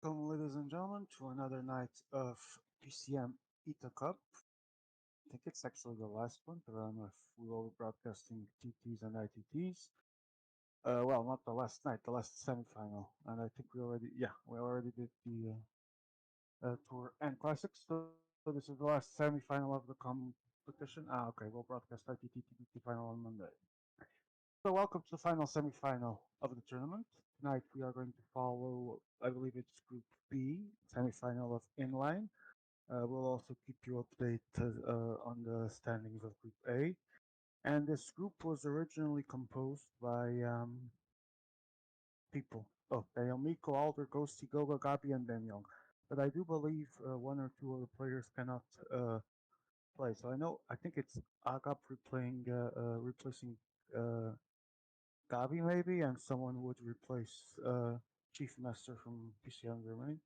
Welcome, ladies and gentlemen, to another night of PCM ITA Cup. I think it's actually the last one, but I don't know if we will be broadcasting TTs and ITTs. Well, not the last night, the last semifinal, and I think we already did the Tour and Classics. So this is the last semifinal of the competition. Okay, we'll broadcast ITT TT final on Monday. So welcome to the final semifinal of the tournament. Tonight we are going to follow, I believe it's Group B, semifinal of Inline. We'll also keep you updated on the standings of Group A. And this group was originally composed by people. Oh, Daniel Miko, Alder, Ghosty, Goga, Gabi, and Daniel. But I do believe one or two other players cannot play. So I think it's Agap replacing uh, Gabi maybe, and someone would replace Chief Master from PCM Germany.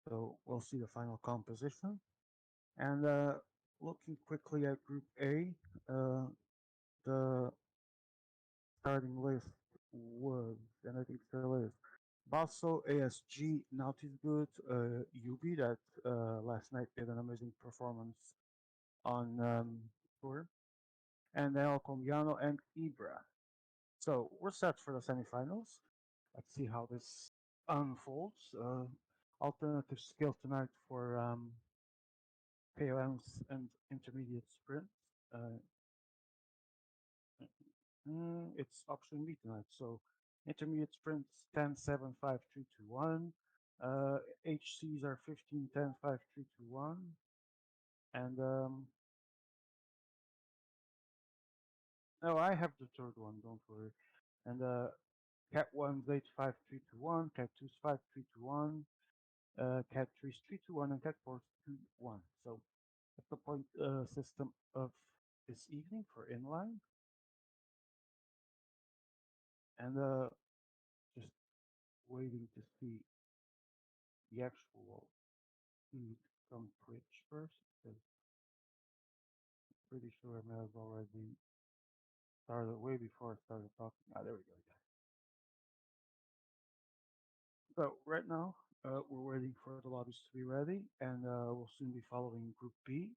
So we'll see the final composition. And looking quickly at Group A, the starting list was, and I think still is, Basso, ASG, Naughty's Good, Yubi that last night did an amazing performance on tour, and then Colombiano and Ibra. So we're set for the semifinals. Let's see how this unfolds. Alternative skill tonight for KOMs and intermediate sprints. Uh, it's option B tonight. So intermediate sprints 10, 7, 5, 3, 2, 1. HCs are 15, 10, 5, 3, 2, 1. And no, I have the third one, don't worry. And Cat 1's 8, 5, 3, 2, 1. Cat 2's 5, 3, 2, 1. Cat 3's 3, 2, 1. And Cat 4's 2, 1. So that's the point system of this evening for inline. And just waiting to see the actual Mm, from Twitch first, because pretty sure I may have already started way before I started talking. Ah, there we go. Yeah. So right now, we're waiting for the lobbies to be ready, and we'll soon be following Group B.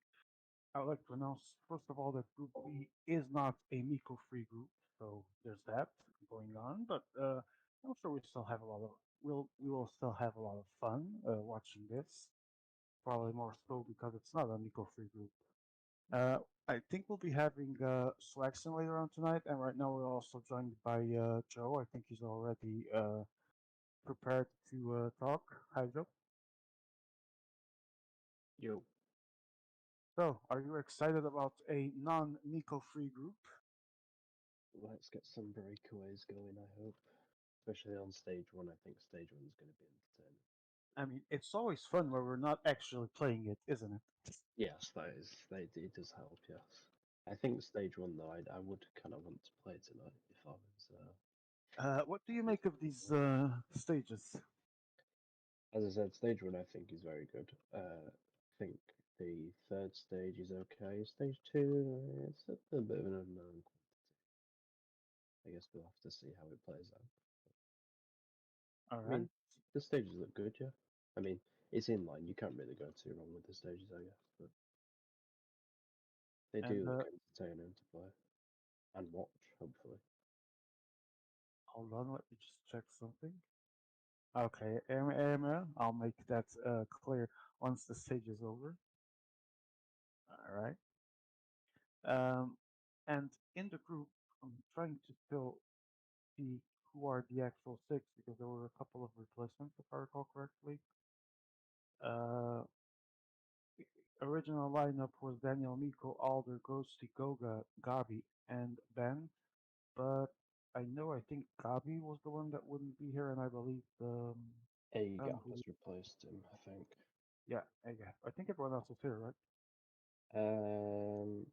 I would like to announce, first of all, that Group B is not a Miko-free group, so there's that going on. But I'm sure we will still have a lot of fun watching this. Probably more so because it's not a Miko-free group. Uh, I think we'll be having selection later on tonight, and right now we're also joined by Joe. I think he's already prepared to talk. Hi, Joe. Yo, So, are you excited about a non-Miko free group? let's get some breakaways going, I hope. Especially on stage one. I think stage one's going to be entertaining. I mean, it's always fun where we're not actually playing it, isn't it? Yes, it does help, yes. I think stage one, though, I would kind of want to play tonight if I was. What do you If make of I was these there. stages? As I said, stage one I think is very good. I think the third stage is okay. Stage two, it's a little bit of an unknown quantity. I guess we'll have to see how it plays out. All I right, mean, the stages look good, yeah. I mean, it's inline. You can't really go too wrong with the stages, I guess. But they and do look entertaining to play and watch, hopefully. hold on, let me just check something. Okay, I'll make that clear once the stage is over. All right. Um, and in the group, I'm trying to still see who are the actual six because there were a couple of replacements, if I recall correctly. Uh, Original lineup was Daniel, Miko, Alder, Ghosty, Goga, Gabi, and Ben. But I think Gabi was the one that wouldn't be here, and I believe A I gap don't believe, has replaced him, I think. yeah, I think everyone else is here, right? I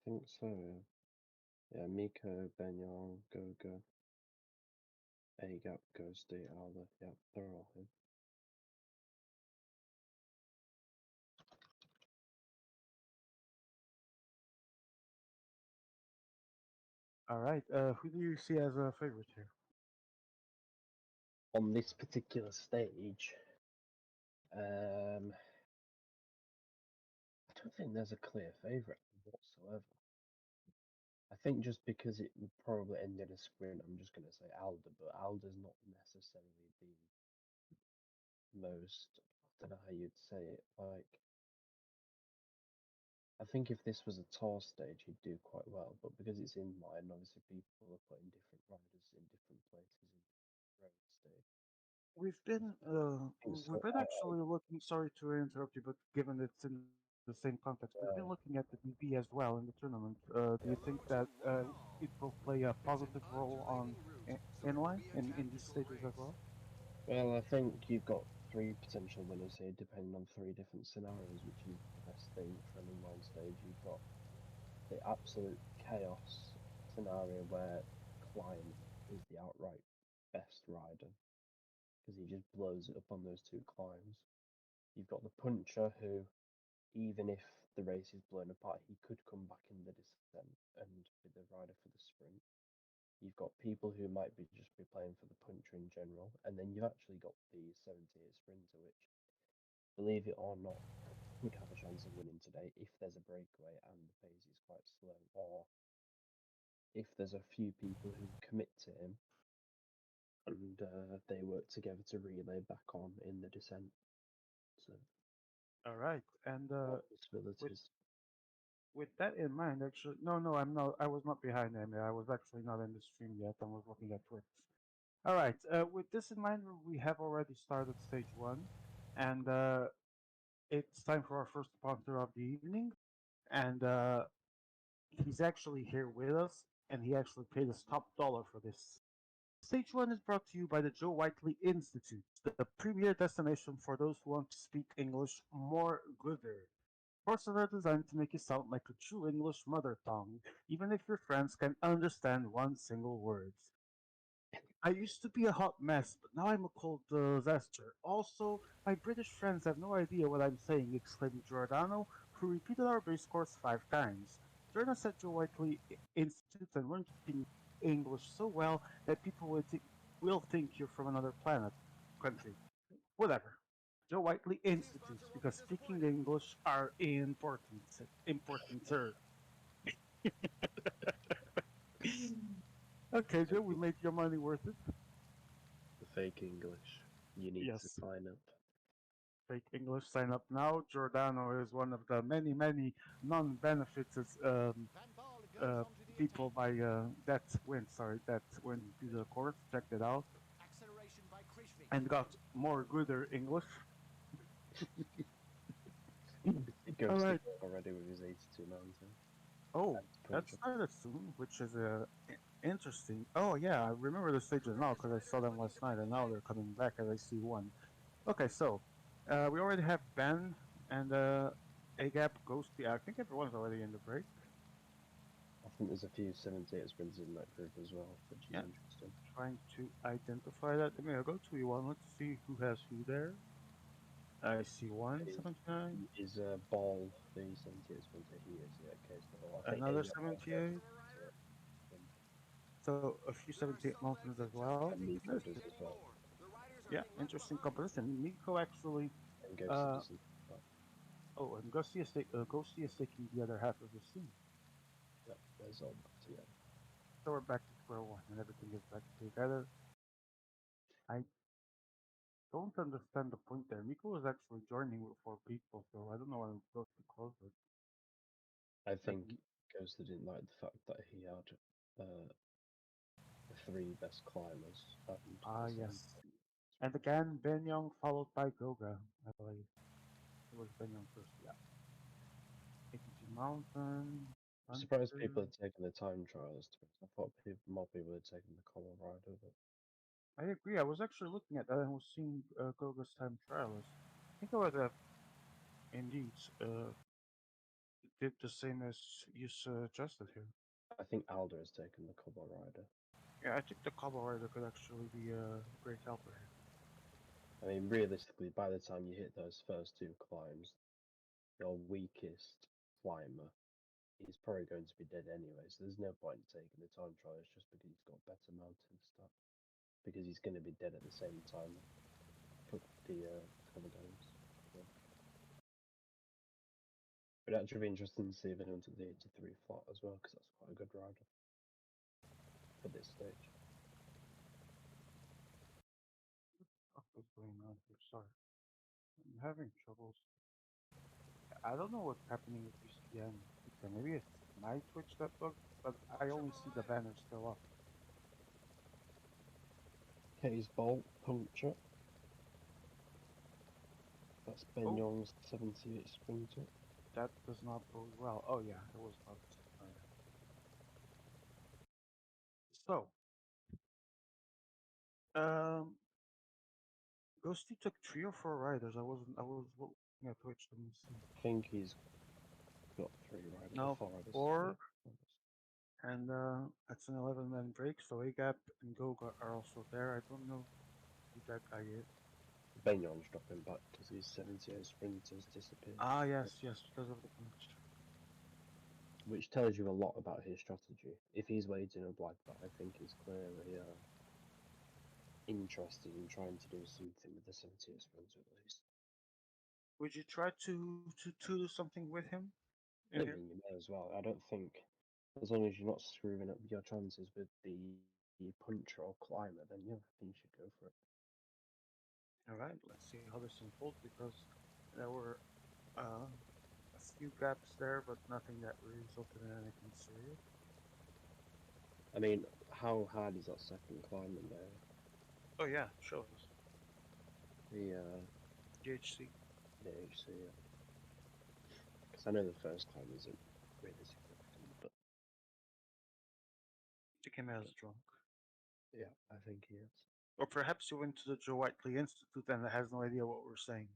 think so. Yeah, Miko, Benyon, Goga, A gap, Ghosty, Alba. Yeah, they're all here. All right. Who do you see as a favorite here? On this particular stage, I don't think there's a clear favourite whatsoever. I think just because it would probably end in a sprint, I'm just going to say Alder, but Alder's not necessarily the most, I don't know how you'd say it, like, I think if this was a tour stage, he'd do quite well, but because it's inline, obviously people are putting different riders in different places in the road stage. We've been uh, I think we've so. been actually looking. Sorry to interrupt you, but given it's in the same context, we've been looking at the DB as well in the tournament. Do you think that it will play a positive role on inline in these stages as well? Well, I think you've got three potential winners here, depending on three different scenarios, which is the best thing for an inline stage. You've got the absolute chaos scenario where Klein is the outright best rider because he just blows it up on those two climbs. You've got the puncher who, even if the race is blown apart, he could come back in the descent and be the rider for the sprint. You've got people who might be just be playing for the puncher in general, and then you've actually got the 78 sprinter, which, believe it or not, could have a chance of winning today if there's a breakaway and the pace is quite slow, or if there's a few people who commit to him and they work together to relay back on in the descent. So, All right, and a lot of with possibilities. with that in mind, actually, no, I'm not. I was not behind Amy. I was actually not in the stream yet. I was looking at Twitch. All right. With this in mind, we have already started stage one, and it's time for our first sponsor of the evening, and he's actually here with us, and he actually paid us top dollar for this. Stage one is brought to you by the Joe Whiteley Institute, the premier destination for those who want to speak English more gooder. Courses are designed to make you sound like a true English mother tongue, even if your friends can understand one single word. I used to be a hot mess, but now I'm a cold disaster. Also, my British friends have no idea what I'm saying, exclaimed Giordano, who repeated our base course 5 times. Jordan said Joe Whiteley Institute and learned to speak English so well that people will think you're from another country. Whatever. Joe Whiteley Institutes, because speaking English are importanter. Okay, Joe, we Fake, made your money worth it. the fake English. You need to Yes. sign up. Fake English, sign up now. Giordano is one of the many, many non-benefited uh, people by that went to the course, checked it out, and got more gooder English. He All goes to right. go already with his 82 mountain. Oh, That's that puncher. started soon, which is interesting. Oh yeah, I remember the stages now because I saw them last night, and now they're coming back as I see one. Okay, so we already have Ben and Agap Ghosty. I think everyone's already in the break. I think there's a few 78 sprinters in that group as well, which is Yeah, interesting. trying to identify that. I mean, I'll go to E1. Let's see who has who there. I see one Is 79, is Ball the 78 sprinter? He is, yeah. Okay, so I think another Asia also 78. 78 sprinter. So a few 78 mountains as well. And Miko does Interesting. as well. Yeah, interesting composition. Miko actually. And Ghosty Uh, doesn't. But oh, and Ghosty is taking the other half of the scene. yeah, there's all back together. So we're back to square one, and everything is back together. I don't understand the point there. Miko is actually joining with 4 people, so I don't know why Ghosty closed it. I Like, think Ghosty didn't like the fact that he had uh, the three best climbers and the same yes. And again, Benyong followed by Goga, I believe. It was Benyong first, yeah. 82 Mountain, I'm surprised Hunter. people had taken the time trials. To be honest. I thought more people had taken the Colorado, but I agree. I was actually looking at that and was seeing Goga's time trialist. I think I would have indeed did the same as you suggested here. I think Alder has taken the Colorado. Yeah, I think the Cobble Rider could actually be a great helper here. I mean, realistically, by the time you hit those first two climbs, your weakest climber is probably going to be dead anyway. So there's no point in taking the time trials just because he's got better mountain stuff. Because he's going to be dead at the same time. Put the Commodores. Yeah. But actually be interesting to see if anyone took the 83 flat as well, because that's quite a good rider for this stage. What's going on here? Sorry. I'm having troubles. I don't know what's happening with PCM. Okay, maybe it's my Twitch that bugged, but I only see the banner still up. Case Bolt, Puncture. That's Ben Oh, Young's 78 Sprinter. that does not bode well. Oh yeah, it was bugged. Oh, yeah. So, um, Ghosty took 3 or 4 riders. I was looking at Twitch. Let me see. I think he's got three riders or No, four riders. Yeah. 4, and it's an 11-man break. So Agap and Goga are also there. I don't know who that guy is. Ben Young's dropping back because his 78 Sprinters disappeared. Ah, yes, yes, because of the punch. Which tells you a lot about his strategy. If he's waiting a black belt, I think he's clearly interested in trying to do something with the 78 Sprinter at least. Would you try to do something with him in I here? mean, you may as well. I don't think, as long as you're not screwing up your chances with the puncher or climber, then yeah, I think you should go for it. All right, let's see how this unfolds because there were a few gaps there, but nothing that resulted in anything serious. I mean, how hard is that second climb in there? Oh yeah, show us The GHC. the HC, because I know the first climb isn't really significant, but You came as drunk, yeah, I think he is. or perhaps you went to the Joe Whiteley Institute and has no idea what we're saying.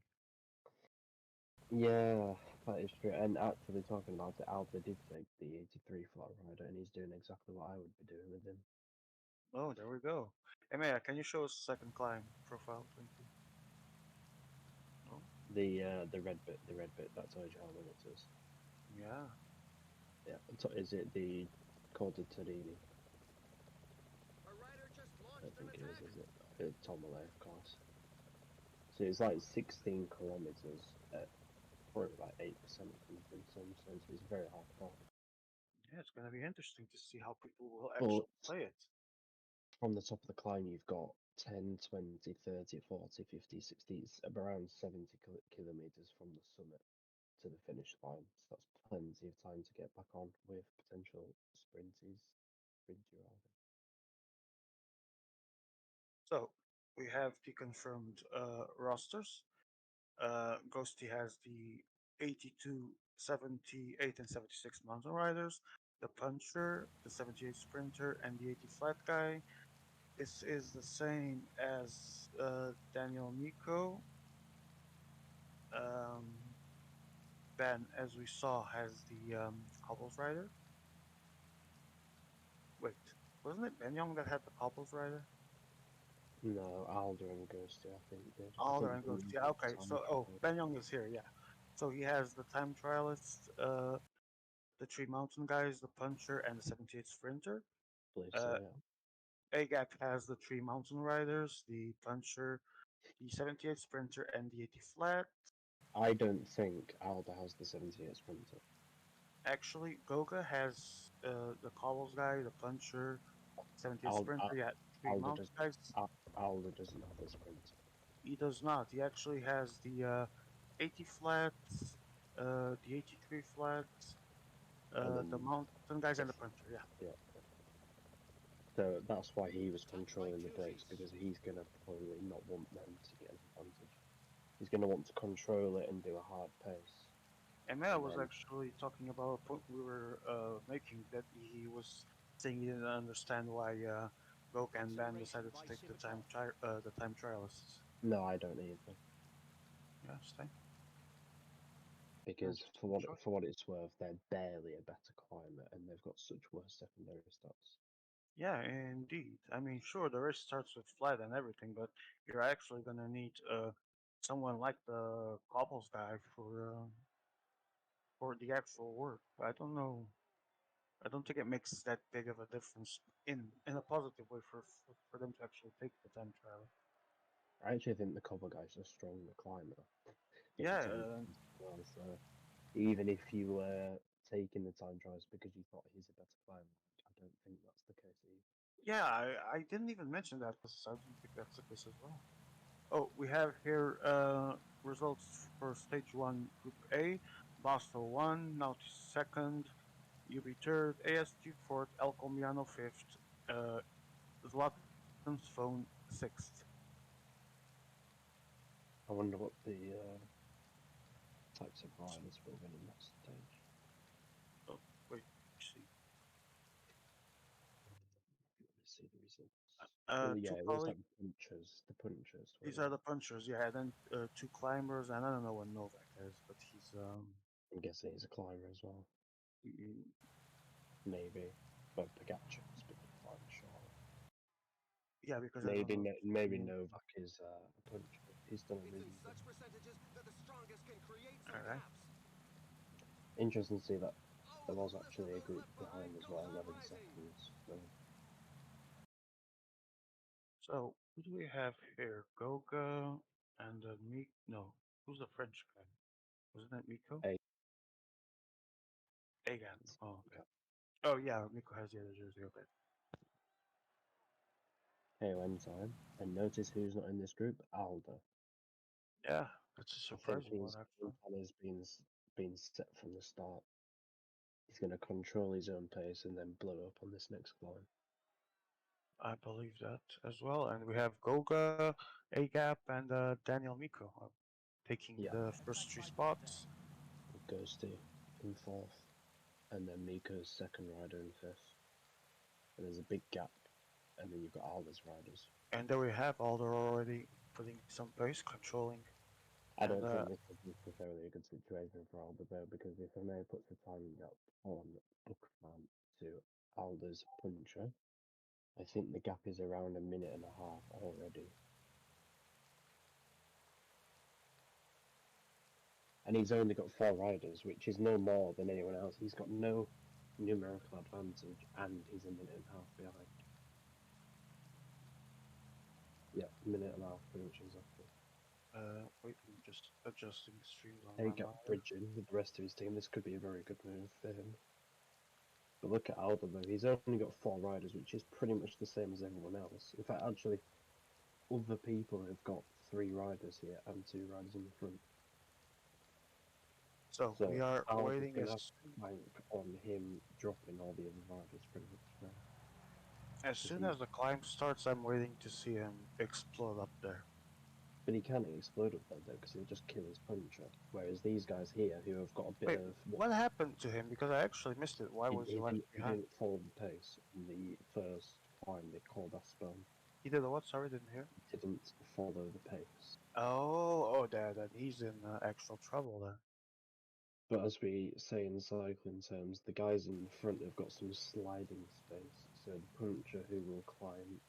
Yeah, that is true. And actually, talking about it, Alba did take the 83 flat rider, and he's doing exactly what I would be doing with him. Oh, there we go. Hey, Maya, can you show us second climb profile? Thank you. Oh, The red bit that tells you how many it is. yeah. Yeah, is it the Corda Torini? I think it is it? Tomalay, of course. So it's like 16 kilometers at probably like 8% consumption, so it's very hardcore. Yeah, it's going to be interesting to see how people will But actually play it. from the top of the climb, you've got 10, 20, 30, 40, 50, 60, it's around 70 kilometers from the summit to the finish line. So that's plenty of time to get back on with potential sprinter rather. So we have the confirmed rosters. Ghosty has the 82, 78, and 76 mountain riders, the puncher, the 78 sprinter, and the 80 flat guy. This is the same as Daniel Nico. Um, Ben, as we saw, has the cobbles rider. Wait, wasn't it Ben Young that had the cobbles rider? No, Alder and Ghosty, I think did. I Alder think and Ghost. Ben's Yeah, got okay. time So, oh, trial, Ben Young is here. Yeah. So he has the time trialist, the Tree Mountain guys, the puncher, and the 78 sprinter. I believe so, Uh, yeah. AGAC has the Tree Mountain riders, the puncher, the 78 sprinter, and the 80 flat. I don't think Alder has the 78 sprinter. Actually, Goga has the cobbles guy, the puncher, 78 Al, sprinter. Al, Yeah, Tree Alder Mountain does guys. Alder doesn't have the sprinter. He does not. He actually has the 80 flat, the 83 flat, And the then mountain guys, and the if puncher. Yeah. yeah. So that's why he was controlling the brakes because he's gonna probably not want them to get an advantage. He's gonna want to control it and do a hard pace. Emea And was then actually talking about a point we were making that he was saying he didn't understand why Gok and Ben decided to take the time trialists. no, I don't either. Yeah, same. Because Interesting choice. for what it's worth, they're barely a better climber and they've got such worse secondary stats. Yeah, indeed. I mean, sure, the race starts with flat and everything, but you're actually gonna need someone like the cobbles guy for the actual work. I don't know. I don't think it makes that big of a difference in a positive way for them to actually take the time trial. I actually think the cover guy's a stronger climber in Yeah, time as well. So even if you were taking the time trials because you thought he's a better climber, I don't think that's the case either. yeah. I didn't even mention that because I don't think that's the case as well. Oh, we have here results for stage one, group A. Boston one, Naughty second, UB third, ASG fourth, El Comiano fifth, uh, Zlatan's phone sixth. I wonder what the types of riders will win in that stage. Oh, wait, see. Let me see the results. Well, Two yeah, it looks colleagues. like the punchers These will. are the punchers, yeah. And then two climbers, and I don't know what Novak has, but he's I'm guessing he's a climber as well. he- Maybe, but Pogacar's been a climber, surely. yeah, because I don't know. Maybe Novak is a puncher. He's done a really good. All right. Interesting to see that there was actually a group behind as well, 11 seconds. So So who do we have here? Goga and No, who's the French guy? Wasn't it Miko? eight. Egan. Oh, okay. Yeah. Oh yeah, Miko has the other jersey. Okay. KOM time. And notice who's not in this group? Aldo. Yeah, that's a I think surprising one his game actually. plan has been set from the start. He's going to control his own pace and then blow up on this next climb. I believe that as well. And we have Goga, Agap, and Daniel Miko taking Yeah, the first three spots. Ghosty in fourth, and then Miko's second rider in fifth. And there's a big gap, and then you've got Aldo's riders. And there we have Alder already putting some pace, controlling. I And don't think this is necessarily a good situation for Aldo though, because if May puts a time gap on Bookman to Aldo's puncher, I think the gap is around a minute and a half already. And he's only got 4 riders, which is no more than anyone else. He's got no numerical advantage, and he's a minute and a half behind. Yeah, a minute and a half, pretty much exactly. Wait, I'm just adjusting the streams on A my gap monitor. bridging with the rest of his team. This could be a very good move for him. But look at Alba though. He's only got 4 riders, which is pretty much the same as everyone else. In fact, actually, other people have got 3 riders here and 2 riders in the front. So we So are Alba's waiting gonna have to bank on him dropping all the other riders pretty much now. as Because soon he, as the climb starts. I'm waiting to see him explode up there. but he can't explode up there though, because he'll just kill his puncher. Whereas these guys here, who have got a bit Wait, of what happened to him? Because I actually missed it. Why was he left he behind? didn't follow the pace in the first climb they called Aspel. He did a what? Sorry, didn't hear. He didn't follow the pace. Oh, Dad, he's in actual trouble then. But as we say in cycling terms, the guys in front have got some sliding space, so the puncher who will climb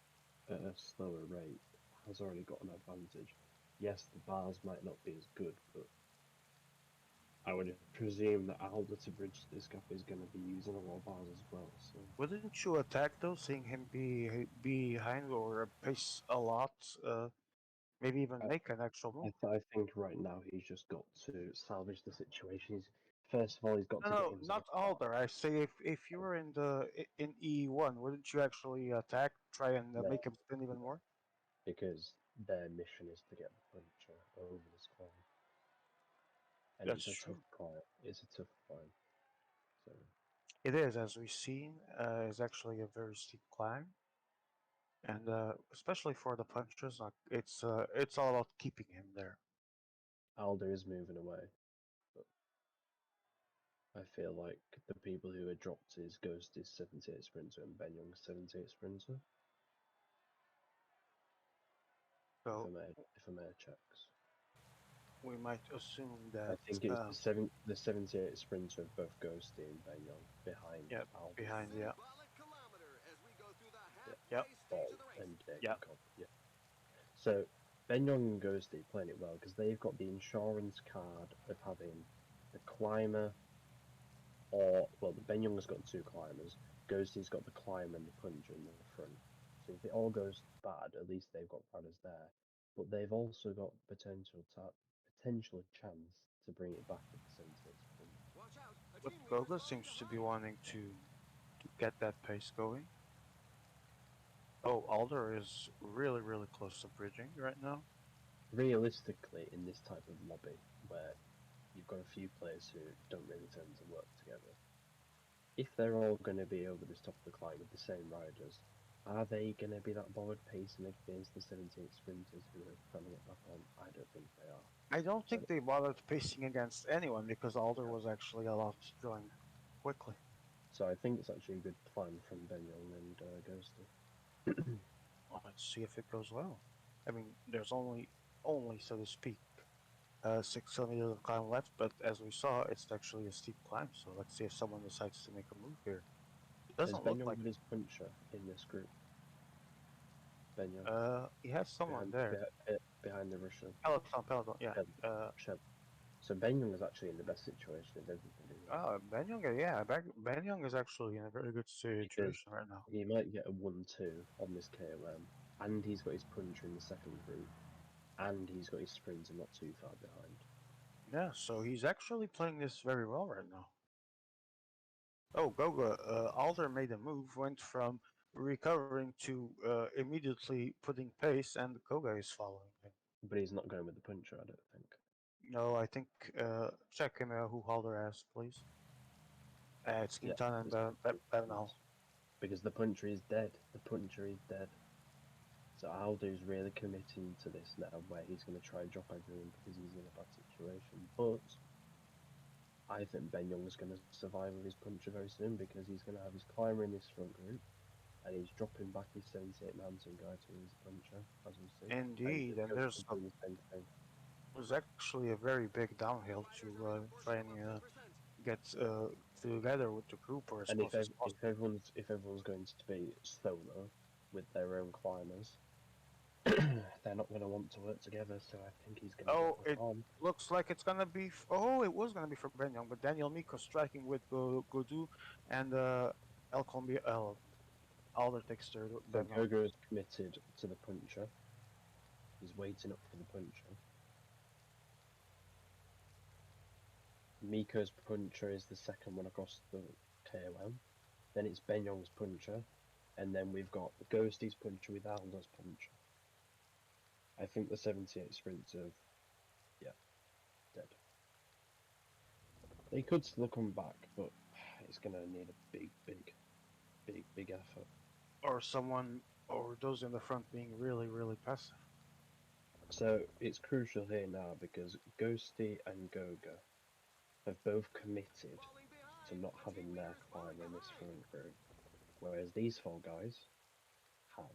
at a slower rate has already got an advantage. Yes, the bars might not be as good, but I would presume that Alder to bridge this gap is going to be using a lot of bars as well. So Wouldn't you attack though, seeing him be behind or pace a lot? Maybe even I, make an actual move. I think right now he's just got to salvage the situation. First of all, he's got No, to get no, himself not back. Alder. I say if you were in E1, wouldn't you actually attack, try and No, make him spin even more? because their mission is to get the puncher over this climb, and That's it's a tough true. climb. It's a tough climb. So It is, as we've seen, is actually a very steep climb, and especially for the punchers, like it's all about keeping him there. Alder is moving away, but I feel like the people who are dropped is Ghost is 78 Sprinter and Ben Young 78 Sprinter. So If I may checks. we might assume I that think it's the 78 Sprinter of both Ghosty and Ben Young behind yeah, Alder. behind yeah, Yeah. yep, Ball and yep. Jacob. Yeah. So Ben Young and Ghosty playing it well because they've got the insurance card of having the climber, or well, the Ben Young's got 2 climbers. Ghosty's got the climber and the puncher in the front. So if it all goes bad, at least they've got runners there. But they've also got potential chance to bring it back at the 78 sprint. But Goga seems to be wanting to get that pace going. Oh, Alder is really close to bridging right now. Realistically, in this type of lobby where you've got a few players who don't really tend to work together, if they're all going to be over this top of the climb with the same riders, are they going to be that bothered pacing against the 78 sprinters who are trying to get back on? I don't think they are. I don't So, think they bothered pacing against anyone because Alder was actually allowed to join quickly. so I think it's actually a good plan from Ben Young and Ghosty. Well, let's see if it goes well. I mean, there's only so to speak, 6 kilometers of climb left, but as we saw, it's actually a steep climb. So let's see if someone decides to make a move here. It Has doesn't Ben look Young like got his puncher in this group? Ben Young he has someone there. behind the Russian Peloton, yeah. Shed. Shed. So Ben Young is actually in the best situation of everybody here Ben Young, yeah, Ben Young is actually in a very good because situation right now. he might get a 1-2 on this KOM, and he's got his puncher in the second group, and he's got his sprinter not too far behind. Yeah, so he's actually playing this very well right now. Oh, Goga, Alder made a move, went from recovering to immediately putting pace, and Goga is following him. But he's not going with the puncher, I don't think. No, I think check him who Alder has, please. It's Yeah, Quintan and it's Bernal. because the puncher is dead. The puncher is dead. So Aldo's really committing to this now, where he's going to try and drop everyone because he's in a bad situation. But I think Ben Young's going to survive with his puncher very soon because he's going to have his climber in this front group, and he's dropping back his 78 mountain guy to his puncher, as we see. And Indeed, and Ghost is doing the same thing. there's actually a very big downhill to try and get together with the group or as And close as if possible. everyone's going to be solo, with their own climbers, they're not going to want to work together. So I think he's going to get Oh, back it on. looks like it's gonna be. Oh, it was gonna be for Benyang, but Daniel Miko striking with Godu and El Combi Alder takes third. So Benyang. Gogo is committed to the puncher. He's waiting up for the puncher. Miko's puncher is the second one across the KOM. Then it's Benyong's puncher. And then we've got Ghosty's puncher with Aldo's puncher. I think the 78 sprints have, dead. They could still come back, but it's going to need a big effort. Or someone, or those in the front being really, really passive. So it's crucial here now because Ghosty and Goga have both committed to not having their climber in this front group, whereas these four guys have.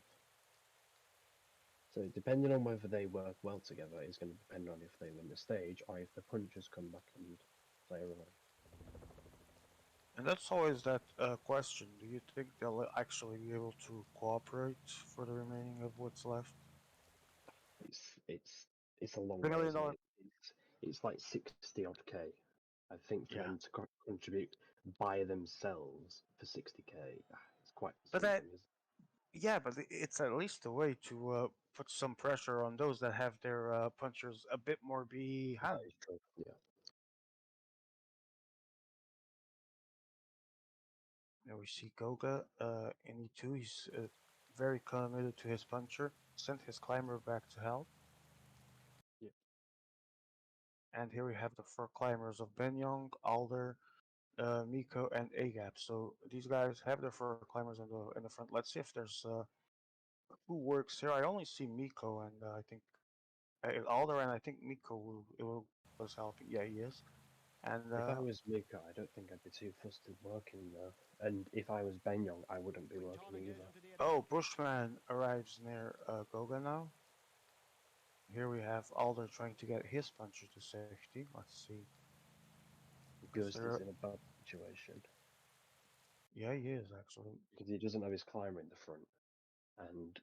So depending on whether they work well together is going to depend on if they win the stage or if the punchers come back and play a role. And that's always that question. Do you think they'll actually be able to cooperate for the remaining of what's left? It's a long $3 way, million. isn't it? It's like 60 odd K. I think for Yeah. them to contribute by themselves for 60K, it's quite But that, something. Isn't yeah, but it's at least a way to put some pressure on those that have their punchers a bit more it? That behind. is true. Yeah. There we see Goga in E2. He's very committed to his puncher. Sent his climber back to help. Yeah. And here we have the four climbers of Benyong, Alder, Miko, and Agap. So these guys have their four climbers in the front. Let's see if there's who works here. I only see Miko and I think Alder, and I think Miko was helping. Yeah, he is. And If I was Mika, I don't think I'd be too fussed with working there. And if I was Benyong, I wouldn't be working either. oh, Bushman arrives near Goga now. Here we have Alder trying to get his puncher to safety. Let's see. Because Ghost is in a bad situation yeah, he is actually. because he doesn't have his climber in the front, and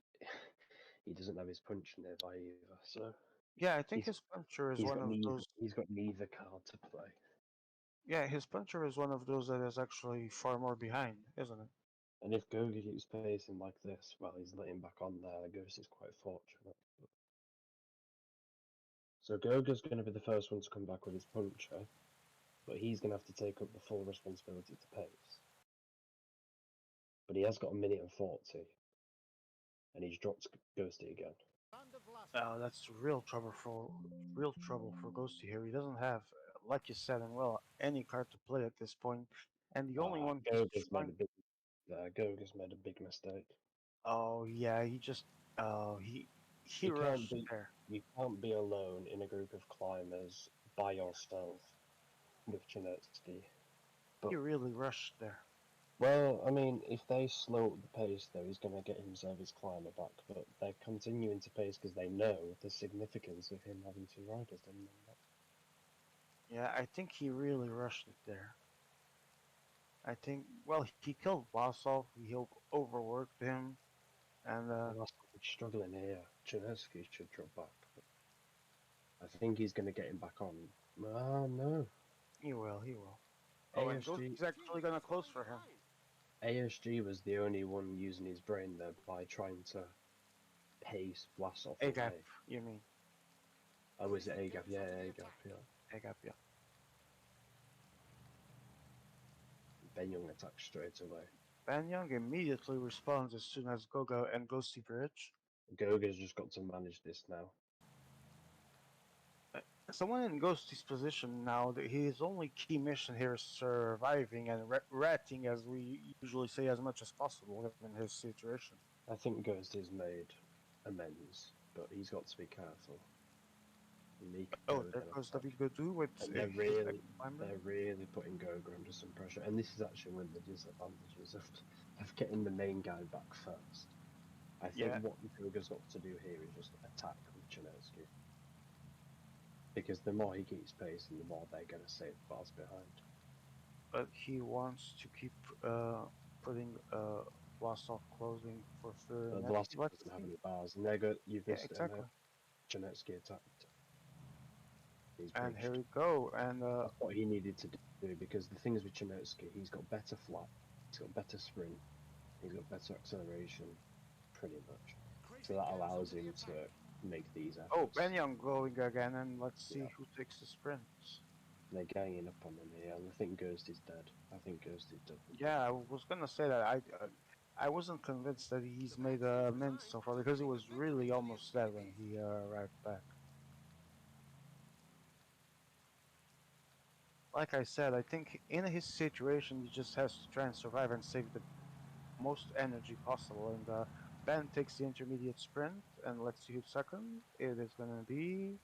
he doesn't have his puncher nearby either. So Yeah, I think he's his puncher is one of those. he's got neither card to play. Yeah, his puncher is one of those that is actually far more behind, isn't it? And if Goga keeps pacing like this, well, he's letting back on there. Ghost is quite fortunate. So Goga's going to be the first one to come back with his puncher, but he's going to have to take up the full responsibility to pace. But he has got a minute and 40, and he's dropped Ghosty again. That's real trouble for Ghosty here. He doesn't have, like you said, and well, any card to play at this point, and the only one he's trying. Goga's made a big mistake. Oh yeah, he just he You can't rushed be there. you can't be alone in a group of climbers by yourself with Chernetsky. He But really rushed there. well, I mean, if they slow up the pace, though, he's going to get himself his climber back. But they're continuing to pace because they know the significance of him having two riders. Don't know that. Yeah, I think he really rushed it there. I think well, he killed Wasov. He overworked him, and Well, that's struggling here. Chernetsky should drop back. But I think he's going to get him back on. Oh no. he will. He will. Oh, and ASG Ghosty's actually gonna close for him. ASG was the only one using his brain there by trying to pace Vlasov Agap, away. you mean? Oh, was it Agap? Yeah, Agap, yeah. Agap, yeah. Benyong attacks straight away. Banyang immediately responds as soon as Goga and Ghosty bridge. Goga's just got to manage this now. Someone in Ghosty's position now, that his only key mission here is surviving and ratting, as we usually say, as much as possible given his situation. I think Ghost has made amends, but he's got to be careful. Miko Oh, with there an goes attack. David Godu with And his second climber. they're really putting Goga under some pressure. And this is actually one of the disadvantages of getting the main guy back first. I think Yeah, what Goga's got to do here is just attack with Chernetsky. Because the more he keeps pacing, the more they're going to save bars behind. but he wants to keep putting Vlasov closing for sure. But Next, Vlasic let's doesn't have see. any bars, and they got you've Yeah, missed exactly. Janetsky attacked. He's And here bridged. we go. And That's what he needed to do because the thing is with Janetsky, he's got better flat, he's got better sprint, he's got better acceleration, pretty much. So that allows him to make these oh, efforts. Benyon going again. And let's Yeah, see who takes the sprints. they're ganging up on him here, and I think Ghost is dead. I think Ghost is done. Yeah, I was gonna say that I wasn't convinced that he's made a mint so far because he was really almost dead when he arrived back. Like I said, I think in his situation he just has to try and survive and save the most energy possible. And Ben takes the intermediate sprint, and let's see who's second. It is gonna be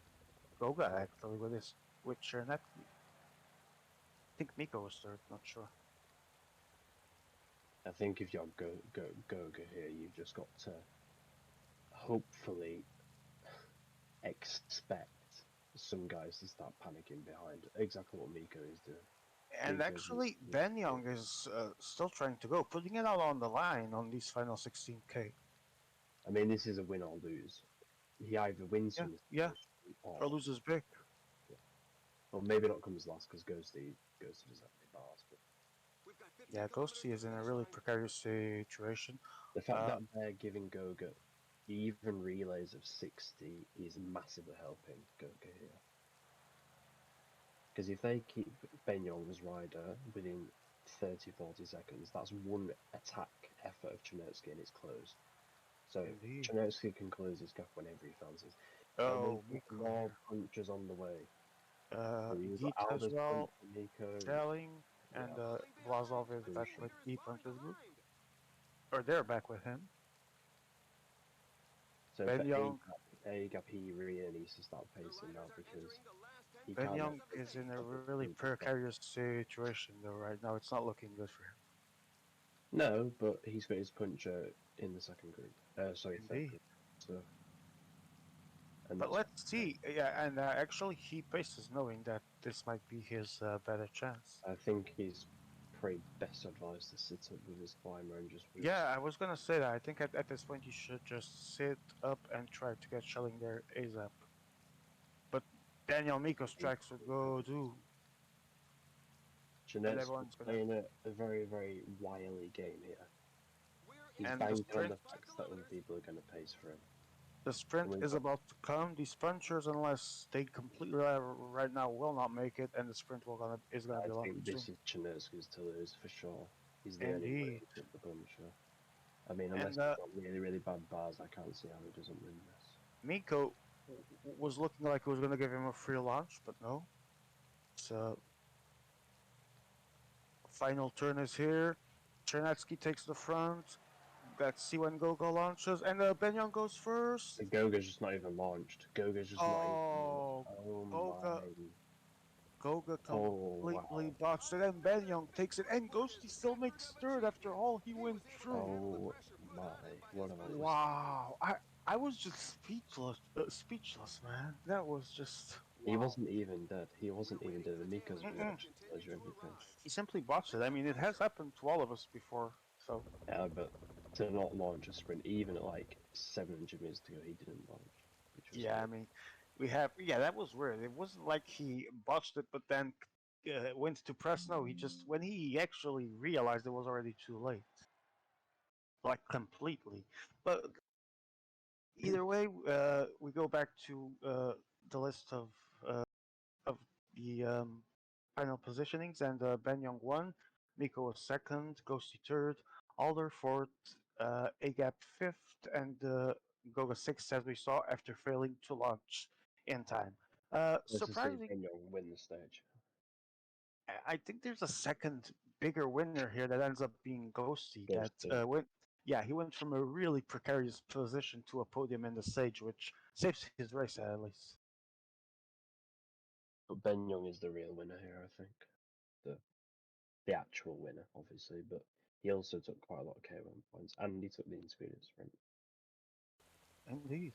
Goga actually with Chernetsky. I think Miko was third, not sure. I think if you're Goga here, you've just got to hopefully expect some guys to start panicking behind. Exactly what Miko is doing. And Miko's actually, Ben Young is still trying to go, putting it out on the line on these final 16K. I mean, this is a win or lose. He either wins Yeah, from this yeah, position or or, loses big. yeah. Well, maybe not comes last because Ghosty doesn't have any bars. But Yeah, Ghosty is in a really precarious situation. the fact Uh, that they're giving Goga even relays of 60 is massively helping Goga here. Because if they keep Ben Young's rider within 30-40 seconds, that's one attack effort of Chernetsky and it's closed. So indeed. Chernetsky can close his gap whenever he fancies. And we've Oh, got Miko more here. punches on the way. So you've got Geet as Alba's punch well, for Nico. Telling, Yeah, and Vlasov is back crucial. with the Punchers group. Or they're back with him. So Ben for Young. A gap, he really needs to start pacing now because he Ben can't have Young is in a double really punches back. precarious situation though right now. It's not looking good for him. No, but he's got his puncher in the second group. Sorry, third Indeed. group. So, and But that's let's see. Yeah, and actually he paces knowing that this might be his better chance. I think he's probably best advised to sit up with his climber and just Yeah, risk. I was gonna say that. I think at this point you should just sit up and try to get shelling there ASAP. But Daniel Miko strikes with go do, and Janetsky everyone's gonna. playing a very, very wily game here. He's And the banking on sprint, the fact that other people are going to pace for him. the And sprint we've is got, about to come. These punchers, unless they completely right now, will not make it, and the sprint is gonna I be a lot think soon. this is Janetsky's to lose for sure. He's the only way Indeed. to hit the puncher. I mean, unless And he's got really, really bad bars, I can't see how he doesn't win this. Miko was looking like it was gonna give him a free launch, but no. So final turn is here. Chernetsky takes the front. Let's see when Gogo launches, and Benyon goes first. The Goga's just not even launched. Goga's just not even launched. Oh, Oh Goga, my. Goga Oh completely wow. botched it, and Benyon takes it, and Ghosty still makes third after all he went through. Oh my. What have I just. Wow, I was just speechless, man. That was just He wow. wasn't even dead. He wasn't even dead. The Miko's Mm-mm. reaction tells you everything. He simply botched it. I mean, it has happened to all of us before, so Yeah, but to not launch a sprint, even at like 700 meters to go, he didn't launch, which was yeah. I weird. mean, that was weird. It wasn't like he botched it, but then went to press. No, he just when he actually realized it was already too late, like completely. But either way, we go back to the list of the final positionings, and Ben Young won, Miko was second, Ghosty third, Alder fourth, Agap fifth, and Goga sixth, as we saw after failing to launch in time. Let's just see Surprising, Benyo win the stage. I think there's a second bigger winner here that ends up being Ghosty. That Goes to, went, yeah, he went from a really precarious position to a podium in the stage, which saves his race at least. but Ben Young is the real winner here, I think. The the actual winner, obviously, but he also took quite a lot of K1 points, and he took the intermediate sprint. Indeed.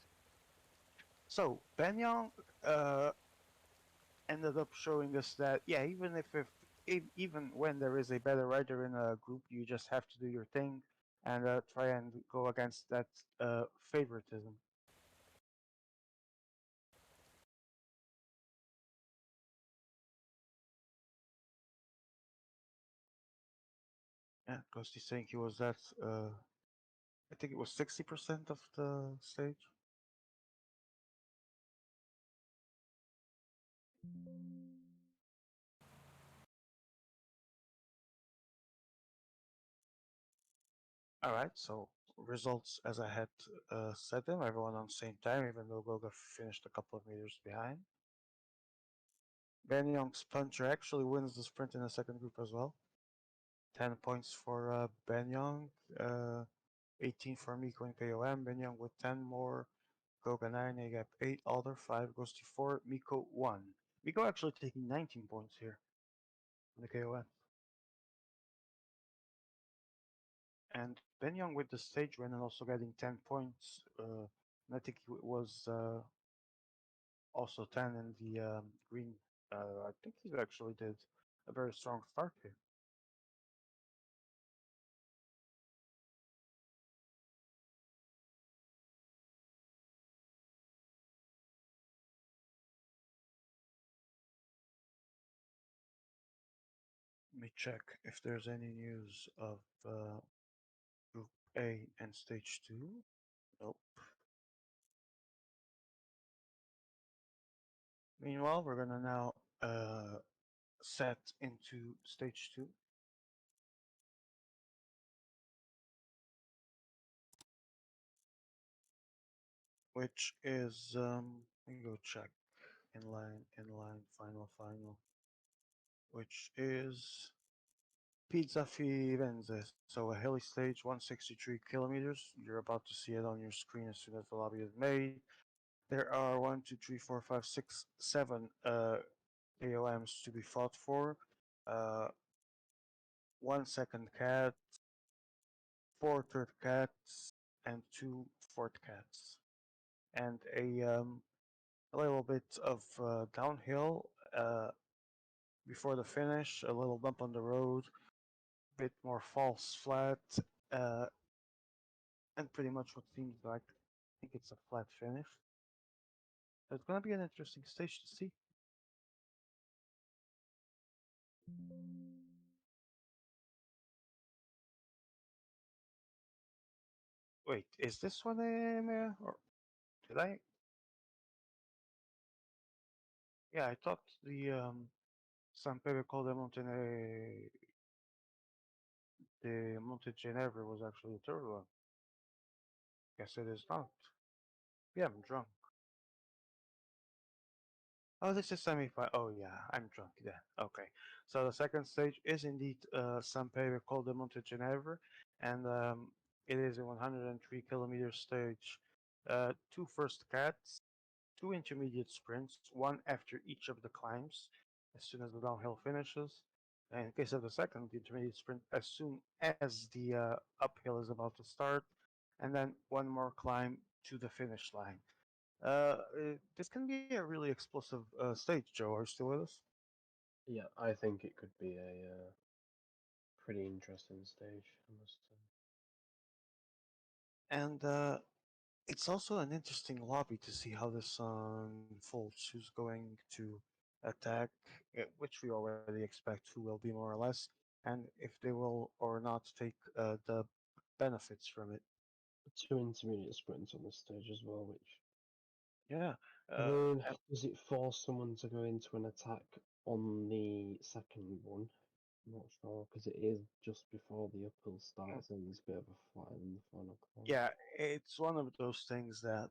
So Benyon uh, ended up showing us that yeah, even if even when there is a better rider in a group, you just have to do your thing and try and go against that favoritism. Yeah, because he's saying he was at, I think it was 60% of the stage. All right, so results as I had said them, everyone on the same time, even though Goga finished a couple of meters behind. Ben Young's puncher actually wins the sprint in the second group as well. 10 points for Ben Young, 18 for Miko and KOM. Ben Young with 10 more, Goga 9, A gap 8, Alder 5 goes to 4, Miko 1. Miko actually taking 19 points here in the KOM. And Ben Young with the stage win and also getting 10 points. And I think he was also 10 in the green. I think he actually did a very strong start here. Let me check if there's any news of Group A and Stage 2. Nope. Meanwhile, we're gonna now set into Stage 2. Which is, let me go check. Inline, final, which is Pizza Firenze. So a hilly stage, 163 kilometers. You're about to see it on your screen as soon as the lobby is made. There are 1, 2, 3, 4, 5, 6, 7 AOMs to be fought for. Uh, 1 second cat, 4 third cats, and 2 fourth cats. And a little bit of downhill before the finish, a little bump on the road, bit more false flat, uh, and pretty much what seems like I think it's a flat finish. So it's gonna be an interesting stage to see. Wait, is this one or did I? Yeah, I thought the San Pedro called the Monte Ginevra was actually the third one. Guess it is not. Yeah, I'm drunk. Oh, this is semi-final. Oh yeah, I'm drunk then. Okay, so the second stage is indeed San Pedro called the Monte Ginevra, and it is a 103-kilometer stage. Two first cats, two intermediate sprints, one after each of the climbs, as soon as the downhill finishes. And in case of the second, the intermediate sprint, as soon as the uphill is about to start, and then one more climb to the finish line. This can be a really explosive stage, Joe. Are you still with us? Yeah, I think it could be a pretty interesting stage, I must say. And it's also an interesting lobby to see how this unfolds. Who's going to attack, which we already expect who will be more or less, and if they will or not take the benefits from it. Two intermediate sprints on this stage as well, which Yeah. I Uh, mean, and- does it force someone to go into an attack on the second one? I'm not sure because it is just before the uphill starts and there's a bit of a flat in the final corner. yeah, it's one of those things that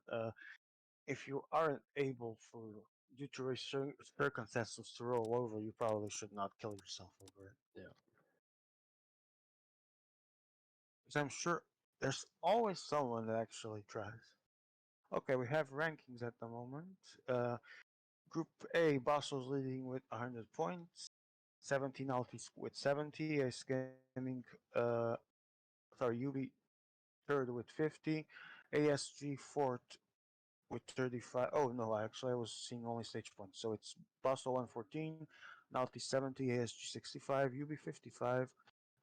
if you aren't able for due to circumstances to roll over, you probably should not kill yourself over it. Yeah. Because I'm sure there's always someone that actually tries. Okay, we have rankings at the moment. Uh, Group A, Basso's leading with 100 points. 17 Altis with 70. A Skimming, UB third with 50. ASG fourth with 35. Oh, no, actually, I was seeing only stage points. So it's Basso 114, Nalti 70, ASG 65, UB 55,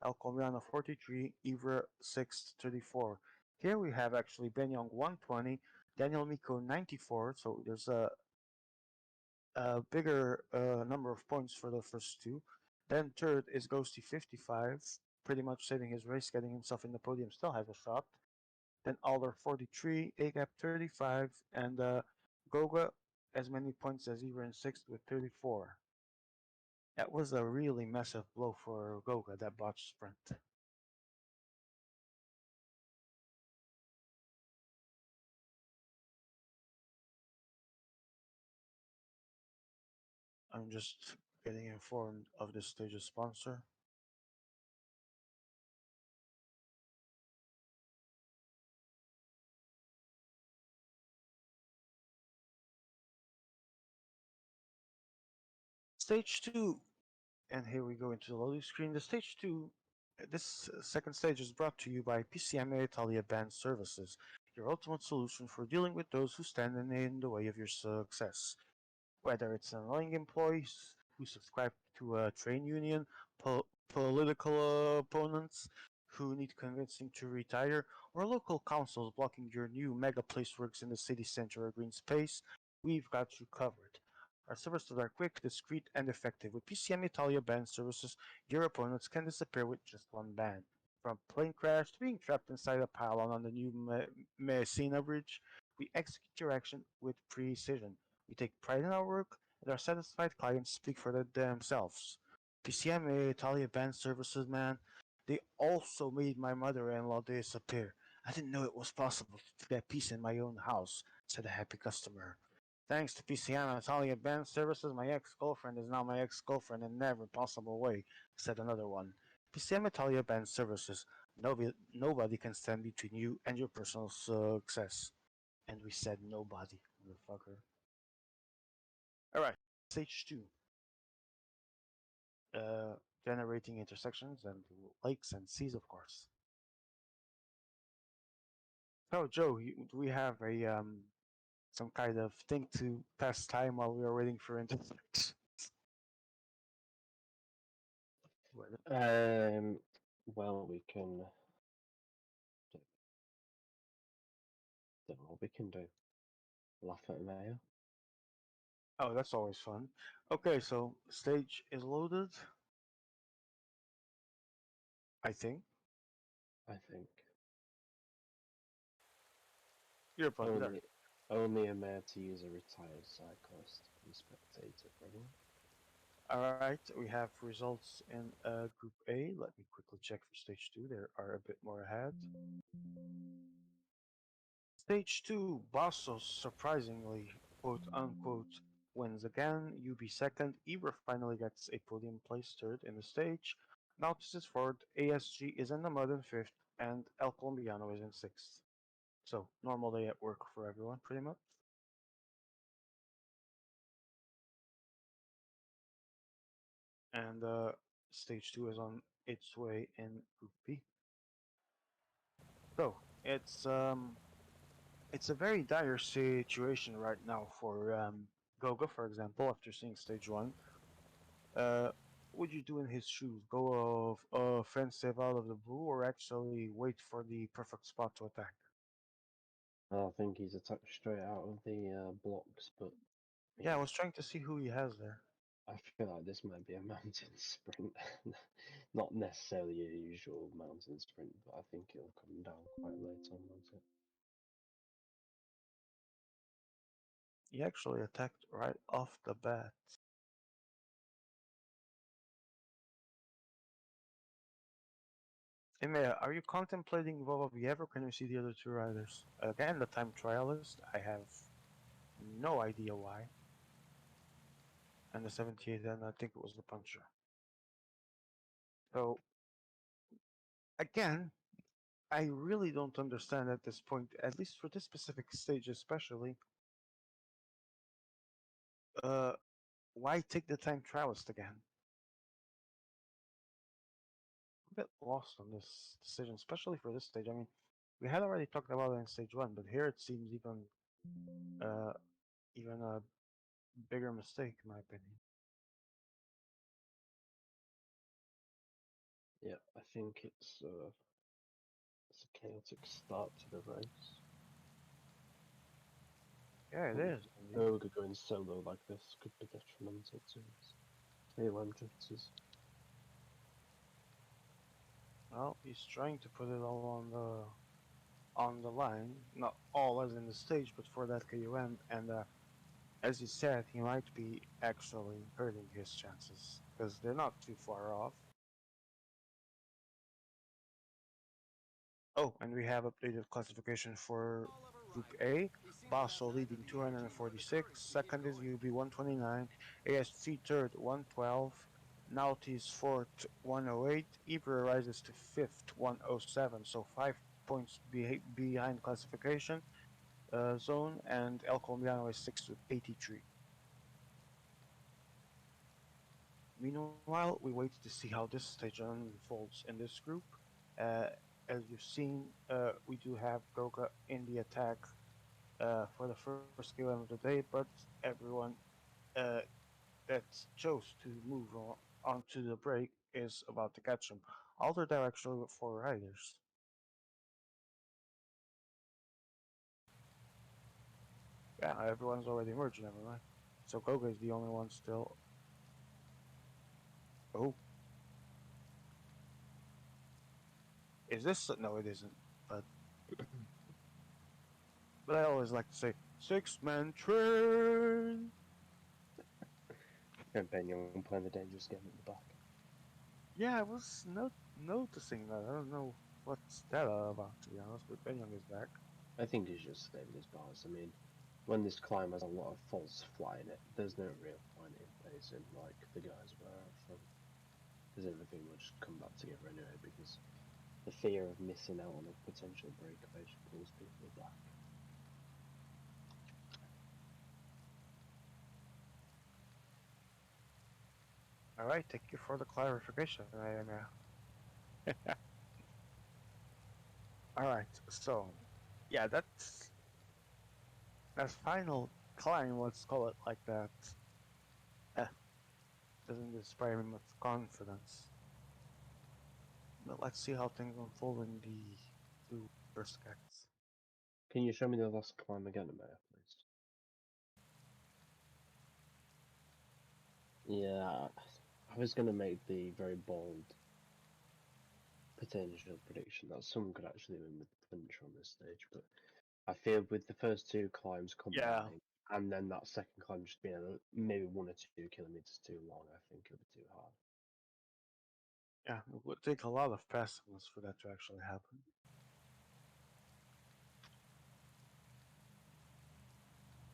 El Colombiano 43, Ivra 634. Here we have actually Benyong 120, Daniel Miko 94, so there's a bigger number of points for the first two. Then third is Ghosty 55, pretty much saving his race, getting himself in the podium, still has a shot. Then Alder 43, Agap 35, and Goga as many points as Ivra in sixth with 34. That was a really massive blow for Goga, that botched sprint. I'm just getting informed of this stage's sponsor. Stage 2, and here we go into the loading screen. The stage 2, this second stage is brought to you by PCM Italia Band Services, your ultimate solution for dealing with those who stand in the way of your success. Whether it's annoying employees who subscribe to a trade union, political opponents who need convincing to retire, or local councils blocking your new mega placeworks in the city center or green space, we've got you covered. Our services are quick, discreet, and effective. With PCM Italia band services, your opponents can disappear with just one band. From plane crash to being trapped inside a pylon on the new Messina Bridge, we execute your action with precision. We take pride in our work, and our satisfied clients speak for themselves. PCM Italia band services, man, they also made my mother-in-law disappear. I didn't know it was possible to get peace in my own house, said a happy customer. Thanks to PCM Italia band services, my ex-girlfriend is now my ex-girlfriend in every possible way, said another one. PCM Italia band services, nobody can stand between you and your personal success. And we said nobody, motherfucker. Alright, stage 2. Uh, Generating intersections and lakes and seas, of course. So, Joe, do we have a some kind of thing to pass time while we are waiting for intersections? Um, well, we can. Don't know what we can do. Laugh at Mayo. Oh, that's always fun. Okay, so stage is loaded. I think. I think You're probably there. only a mayor to use a retired cyclist and spectator for anyone. Alright, we have results in Group A. Let me quickly check for Stage 2. There are a bit more ahead. Stage 2, Bassos surprisingly, quote unquote, wins again. UB second. Ibra finally gets a podium place third in the stage. Nautis is fourth. ASG is in the mud in fifth. And El Colombiano is in sixth. So, normal day at work for everyone, pretty much. And Stage 2 is on its way in Group B. So, it's a very dire situation right now for Goga, for example, after seeing Stage 1. Uh, what would you do in his shoes? Go offensive out of the blue, or actually wait for the perfect spot to attack? I think he's attacked straight out of the blocks, but Yeah, I yeah, was trying to see who he has there. I feel like this might be a mountain sprint. Not necessarily a usual mountain sprint, but I think it'll come down quite late on, won't it? He actually attacked right off the bat. Emea, are you contemplating Vova Viev, can we see the other two riders? Again, the time trialist. I have no idea why. And the 78, and I think it was the puncher. So, again, I really don't understand at this point, at least for this specific stage especially, uh, why take the time trialist again? A bit lost on this decision, especially for this stage. I mean, we had already talked about it in stage 1, but here it seems uh, even a bigger mistake, in my opinion. Yeah, I think it's a chaotic start to the race. Yeah, it And is indeed. Erg going solo like this could be detrimental to his KOM drifters. Well, he's trying to put it all on the line, not all as in the stage, but for that KUM. And as you said, he might be actually hurting his chances because they're not too far off. Oh, and we have updated classification for Group A. Basso leading 246. Second is UB 129. ASC third 112. Naughty's fourth 108. Ibra rises to fifth 107. So 5 points behind classification zone, and El Colombiano is sixth with 83. Meanwhile, we wait to see how this stage unfolds in this group. Uh, as you've seen, we do have Goga in the attack for the first KOM of the day, but everyone uh, that chose to move onto the break is about to catch him. Alter there actually with four riders. Yeah, everyone's already merged, never mind. So Goga is the only one still. Oh, is this? No, it isn't. But but I always like to say six-man train. And Ben Young playing the dangerous game at the back. Yeah, I was noticing that. I don't know what's that about, to be honest, but Ben Young is back. I think he's just saving his bars. I mean, when this climb has a lot of false fly in it, there's no real point in pacing like the guys were out front. Because everything will just come back together anyway, because the fear of missing out on a potential breakaway just pulls people back. All right, thank you for the clarification. All right, so yeah, that final climb. Let's call it like that. Eh, doesn't inspire me much confidence. But let's see how things unfold in the two first acts. Can you show me the last climb again, Amaya, please? Yeah, I was going to make the very bold potential prediction that someone could actually win with the punch on this stage, but I fear with the first two climbs Yeah, combining, and then that second climb just being maybe 1 or 2 kilometers too long, I think it would be too hard. yeah, it would take a lot of passiveness for that to actually happen.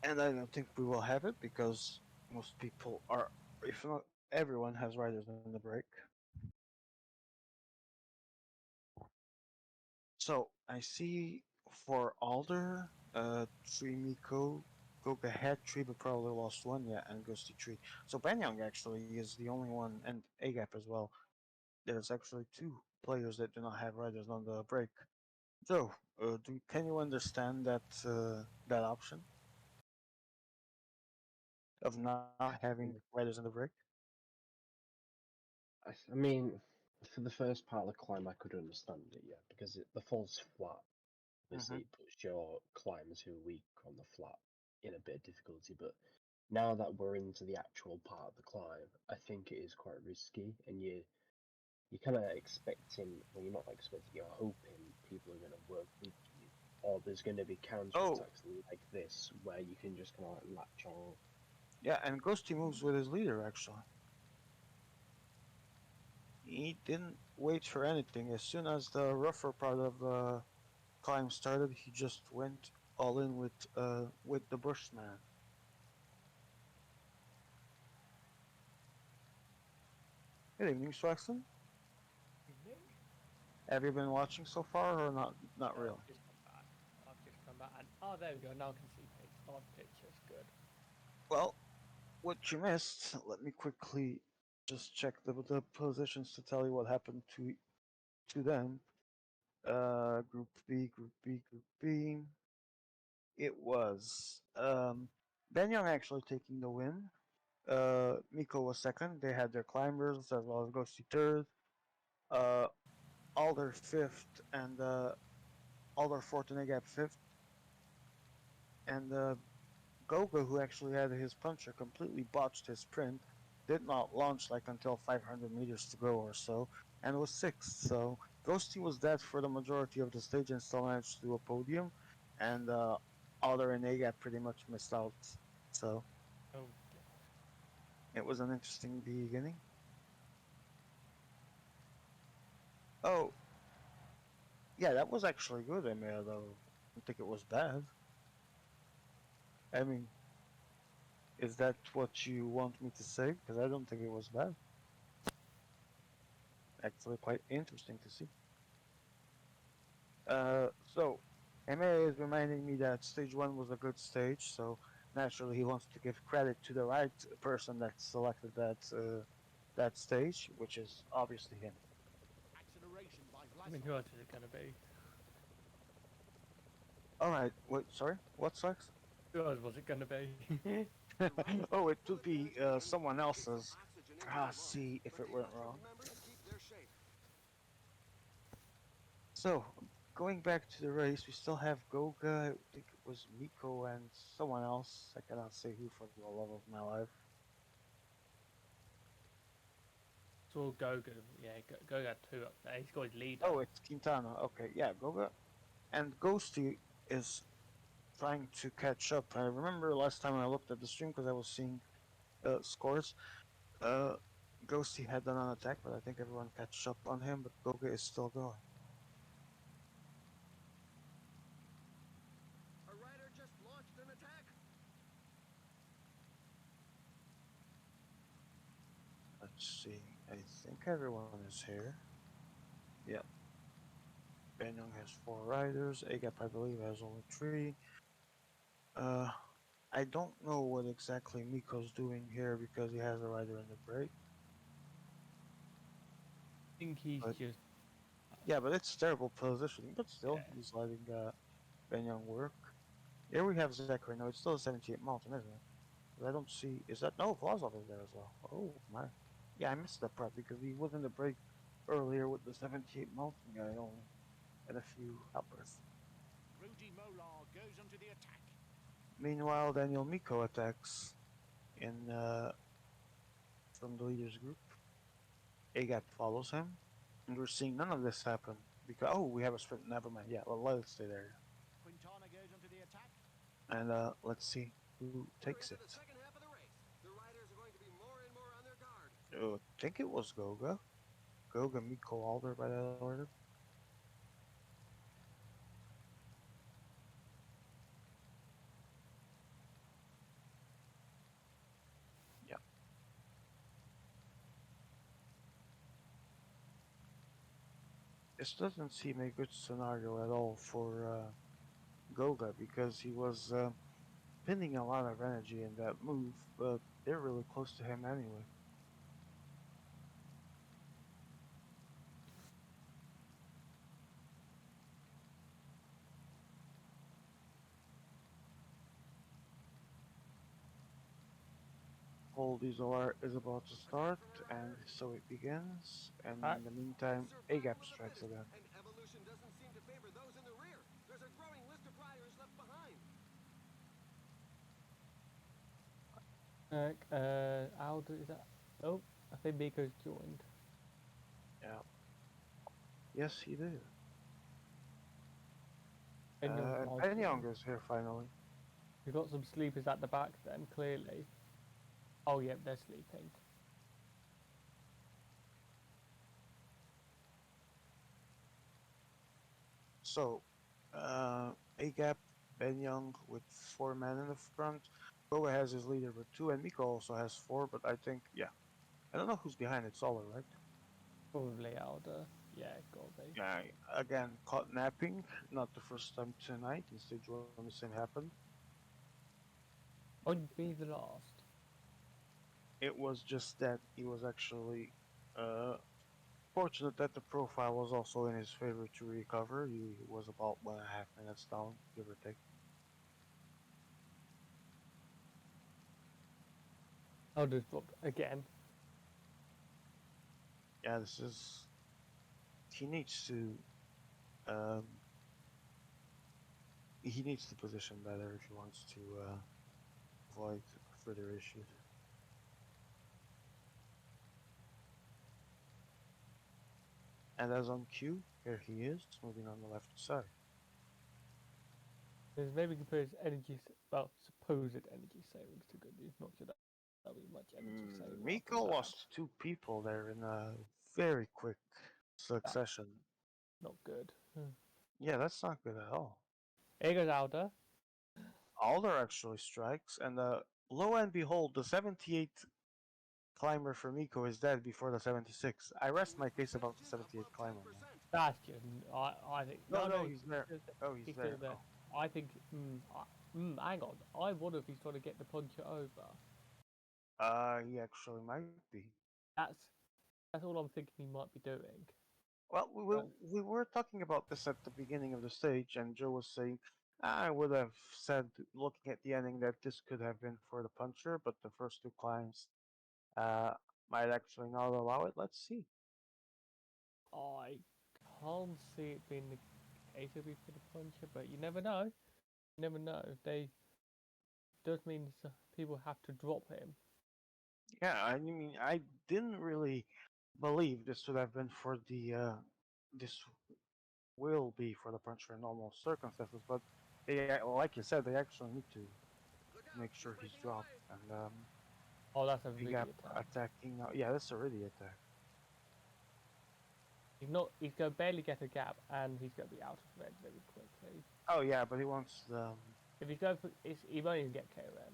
And I don't think we will have it because most people are, if not everyone, has riders on the break. So I see for Alder, Trimiko, Goga had three but probably lost one, yeah, and Ghosty three. So Banyang actually is the only one, and Agap as well. There's actually two players that do not have riders on the break. So, can you understand that option of not having riders on the break? I mean, for the first part of the climb, I could understand it, yeah, because the falls flat. Obviously, Mm-hmm. it puts your climbers who are weak on the flat in a bit of difficulty. But now that we're into the actual part of the climb, I think it is quite risky, and you're kind of expecting, well, you're not expecting, you're hoping people are going to work with you, or there's going to be counter Oh, attacks like this where you can just kind of like latch on. yeah, and Ghosty moves with his leader actually. He didn't wait for anything. As soon as the rougher part of the climb started, he just went all in with the Bushman. Good evening, Swaxton. Evening. Have you been watching so far or not? Not No, really. I've just come back. I've just come back and oh, there we go. Now I can see pace on pictures. Good. Well, what you missed. Let me quickly just check the positions to tell you what happened to them. Group B, Group B, Group B. It was Ben Young actually taking the win. Miko was second. They had their climbers as well as Ghosty third. uh, Alder fifth, and Alder fourth and Agap fifth, and Goga, who actually had his puncher completely botched his sprint, did not launch like until 500 meters to go or so, and was sixth. So Ghosty was dead for the majority of the stage and still managed to do a podium, and Alder and Agap pretty much missed out. So Oh, it was an interesting beginning. Oh, yeah, that was actually good, Emir, though. I don't think it was bad. I mean, is that what you want me to say? Because I don't think it was bad. Actually, quite interesting to see. So Emir is reminding me that stage one was a good stage, so naturally he wants to give credit to the right person that selected that stage, which is obviously him. I mean, who else is it going to be? All right, wait, sorry, what sucks? Who else was it going to be? Oh, it would be someone else's. See if it went wrong. So, going back to the race, we still have Goga. I think it was Miko and someone else. I cannot say who for the love of my life. Saw Goga. Yeah, Goga had two up there. He's got his leader. Oh, it's Quintana. Okay, yeah, Goga. And Ghosty is trying to catch up. I remember last time I looked at the stream because I was seeing scores. Uh, Ghosty had done an attack, but I think everyone catch up on him. But Goga is still going. Let's see. I think everyone is here. Yeah. Banyong has 4 riders. Agap, I believe, has only 3. Uh, I don't know what exactly Miko's doing here because he has a rider in the break. I think he's But just. yeah, but it's terrible positioning. But still, Yeah. he's letting Banyong work. Here we have Zachary. No, it's still a 78 mountain, isn't it? But I don't see. Is that no? Vlasov is there as well. Oh my. Yeah, I missed that part because he was in the break earlier with the 78 mountain guy only, and a few helpers. Meanwhile, Daniel Miko attacks in from the leaders group. Agap follows him, and we're seeing none of this happen because we have a sprint. Never mind. Yeah, well, let it stay there. And let's see who takes it. I think it was Goga. Goga Miko Alder by that order. Yeah. This doesn't seem a good scenario at all for Goga because he was pinning a lot of energy in that move, but they're really close to him anyway. Hold Isolar is about to start, and so it begins. And Back. in the meantime, Agap strikes again. Aldo, is that? Oh, I think Miko's joined. Yeah. Yes, he did. Benyon's And now Penyong joined. is here finally. We've got some sleepers at the back then, clearly. Oh, yep, they're sleeping. So, Agap, Benyong with 4 men in the front. Goa has his leader with 2, and Miko also has 4, but I think, yeah. I don't know who's behind it, Solar, right? Probably Aldo. Yeah, gotta be. Yeah, again, caught napping. Not the first time tonight. In stage 1, the same happened. I'd be the last. It was just that he was actually fortunate that the profile was also in his favor to recover. He was about 1.5 minutes down, give or take. Aldo's dropped again. Yeah, this is he needs to um, he needs to position better if he wants to avoid further issues. And as on cue, here he is, moving on the left side. There's maybe compare his well, supposed energy savings to good news. Not sure that will be much energy saving after Miko that. lost two people there in a very quick That's succession. not good. Yeah, that's not good at all. Here goes Alda. Alder actually strikes, and lo and behold, the 78 climber for Miko is dead before the 76. I rest my case about the 78 climber, man. That's just, I think, No, no, no, he's there. Oh, he's he's still there. there. Oh. I think, hang on. I wonder if he's trying to get the puncher over. He actually might be. That's that's all I'm thinking he might be doing. Well, But, we were talking about this at the beginning of the stage, and Joe was saying, I would have said, looking at the ending, that this could have been for the puncher, but the first two climbs uh, might actually not allow it. Let's see. I can't see it being the case of for the puncher, but you never know. You never know. They does mean people have to drop him. Yeah, I mean, I didn't really believe this would have been for the this will be for the puncher in normal circumstances, but they, like you said, they actually need to make sure he's dropped, and Oh, that's a he really got attack. attacking now. Yeah, that's already attack. He's not. He's going to barely get a gap, and he's going to be out of red very quickly. Oh yeah, but he wants the If he's going for, he won't even get KOM.